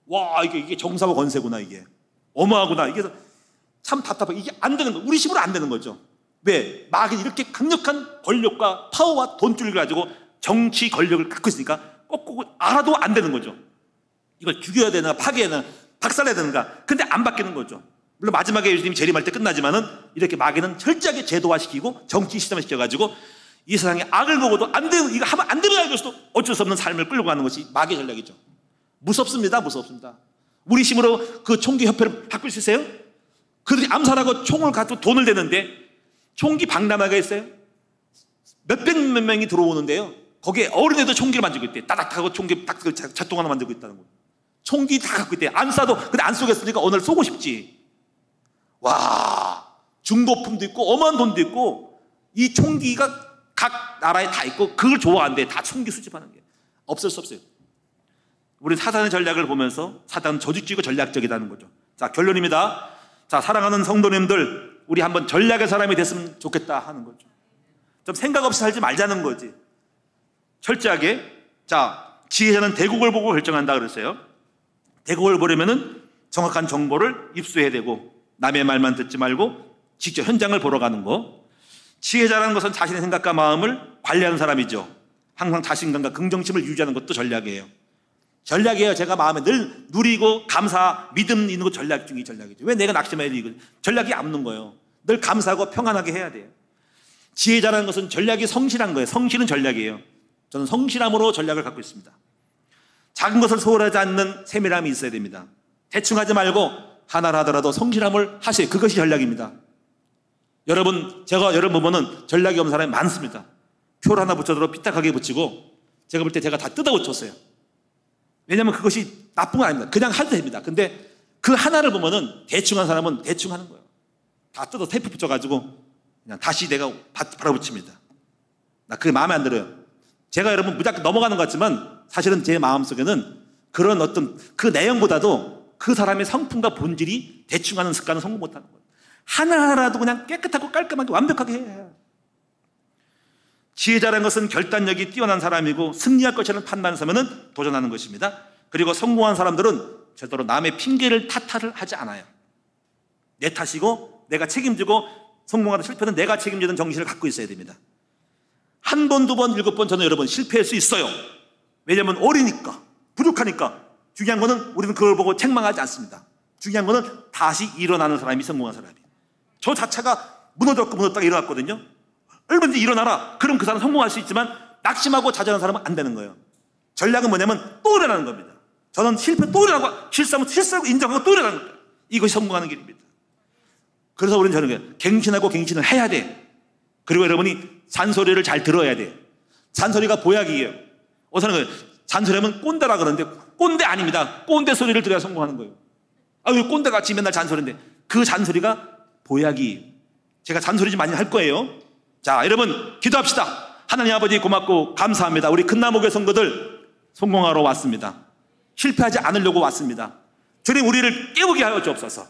와, 이게 정사와 권세구나. 이게 어마하구나. 이게 참 답답해. 이게 안 되는 거. 우리 식으로 안 되는 거죠. 왜? 막이 이렇게 강력한 권력과 파워와 돈줄을 가지고 정치 권력을 갖고 있으니까 꼭 알아도 안 되는 거죠. 이걸 죽여야 되나 파괴해야 되나 박살내야 되는가. 근데 안 바뀌는 거죠. 물론 마지막에 예수님이 재림할 때 끝나지만은 이렇게 마귀는 철저하게 제도화시키고 정치 시스템화시켜가지고 이 세상에 악을 보고도 안 되는, 이거 하면 안 되는 알고서도 어쩔 수 없는 삶을 끌고 가는 것이 마귀의 전략이죠. 무섭습니다. 무섭습니다. 우리 힘으로 그 총기협회를 바꿀 수 있어요? 그들이 암살하고 총을 가지고 돈을 대는데 총기 박람회가 있어요. 몇백 몇 명이 들어오는데요. 거기에 어린애도 총기를 만들고 있대. 따닥하고 총기 딱 작동 하나 만들고 있다는 거예요. 총기 다 갖고 있대. 안 쏴도, 근데 안 쏘겠으니까 오늘 쏘고 싶지. 와, 중고품도 있고 어마한 돈도 있고 이 총기가 각 나라에 다 있고 그걸 좋아한대. 다 총기 수집하는 게. 없을 수 없어요. 우리 사단의 전략을 보면서 사단은 조직적이고 전략적이라는 거죠. 자, 결론입니다. 자, 사랑하는 성도님들, 우리 한번 전략의 사람이 됐으면 좋겠다 하는 거죠. 좀 생각 없이 살지 말자는 거지. 철저하게. 자, 지혜자는 대국을 보고 결정한다 그랬어요. 대국을 보려면은 정확한 정보를 입수해야 되고 남의 말만 듣지 말고 직접 현장을 보러 가는 거. 지혜자라는 것은 자신의 생각과 마음을 관리하는 사람이죠. 항상 자신감과 긍정심을 유지하는 것도 전략이에요. 전략이에요. 제가 마음에 늘 누리고 감사, 믿음 있는 것 전략 중에 전략이죠. 왜 내가 낙심해야 돼? 이거 전략이 없는 거예요. 늘 감사하고 평안하게 해야 돼요. 지혜자라는 것은 전략이 성실한 거예요. 성실은 전략이에요. 저는 성실함으로 전략을 갖고 있습니다. 작은 것을 소홀하지 않는 세밀함이 있어야 됩니다. 대충 하지 말고 하나를 하더라도 성실함을 하세요. 그것이 전략입니다. 여러분, 제가 여러분 보면은 전략이 없는 사람이 많습니다. 표를 하나 붙여도 삐딱하게 붙이고 제가 볼 때 제가 다 뜯어 붙였어요. 왜냐하면 그것이 나쁜 건 아닙니다. 그냥 해도 됩니다. 근데 그 하나를 보면은 대충 한 사람은 대충 하는 거예요. 다 뜯어 테이프 붙여가지고 그냥 다시 내가 바라붙입니다. 나 그게 마음에 안 들어요. 제가 여러분 무작정 넘어가는 것 같지만 사실은 제 마음속에는 그런 어떤 그 내용보다도 그 사람의 성품과 본질이 대충 하는 습관은 성공 못하는 거예요. 하나하나라도 그냥 깨끗하고 깔끔하게 완벽하게 해야 해요. 지혜자라는 것은 결단력이 뛰어난 사람이고 승리할 것이라는 판단을 서면은 도전하는 것입니다. 그리고 성공한 사람들은 절대로 남의 핑계를 탓을 하지 않아요. 내 탓이고 내가 책임지고 성공하다 실패는 내가 책임지는 정신을 갖고 있어야 됩니다. 한 번, 두 번, 7번 저는 여러분 실패할 수 있어요. 왜냐하면 어리니까, 부족하니까. 중요한 거는 우리는 그걸 보고 책망하지 않습니다. 중요한 거는 다시 일어나는 사람이 성공한 사람이에요. 저 자체가 무너졌다가 일어났거든요. 얼마든지 일어나라. 그럼 그 사람은 성공할 수 있지만 낙심하고 좌절하는 사람은 안 되는 거예요. 전략은 뭐냐면 또 일어나는 겁니다. 저는 실패 또 일어나고 실수하면 실수하고 인정하고 또 일어나는 거예요. 이것이 성공하는 길입니다. 그래서 우리는 저는 갱신하고 갱신을 해야 돼. 그리고 여러분이 잔소리를 잘 들어야 돼. 잔소리가 보약이에요. 어서는 잔소리하면 꼰대라 그러는데 꼰대 아닙니다. 꼰대 소리를 들어야 성공하는 거예요. 왜 꼰대같이 맨날 잔소리인데 그 잔소리가 보약이에요. 제가 잔소리 좀 많이 할 거예요. 자, 여러분 기도합시다. 하나님 아버지 고맙고 감사합니다. 우리 큰나무교회 성도들 성공하러 왔습니다. 실패하지 않으려고 왔습니다. 주님 우리를 깨우게 하여 주옵소서.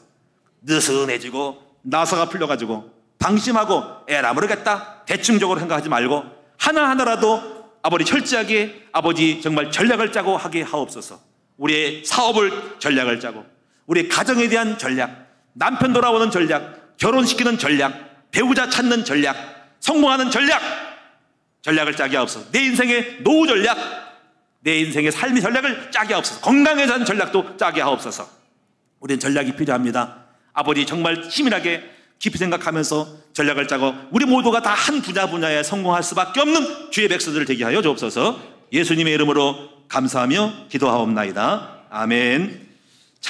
느슨해지고 나사가 풀려가지고 방심하고 에라 모르겠다 대충적으로 생각하지 말고 하나하나라도 아버지 철저하게 아버지 정말 전략을 짜고 하게 하옵소서. 우리의 사업을 전략을 짜고 우리의 가정에 대한 전략, 남편 돌아오는 전략, 결혼시키는 전략, 배우자 찾는 전략, 성공하는 전략을 짜게 하옵소서. 내 인생의 노후 전략, 내 인생의 삶의 전략을 짜게 하옵소서. 건강에 대한 전략도 짜게 하옵소서. 우리는 전략이 필요합니다. 아버지 정말 치밀하게 깊이 생각하면서 전략을 짜고 우리 모두가 다 한 분야에 성공할 수밖에 없는 주의 백성들을 되게 하여 주옵소서. 예수님의 이름으로 감사하며 기도하옵나이다. 아멘.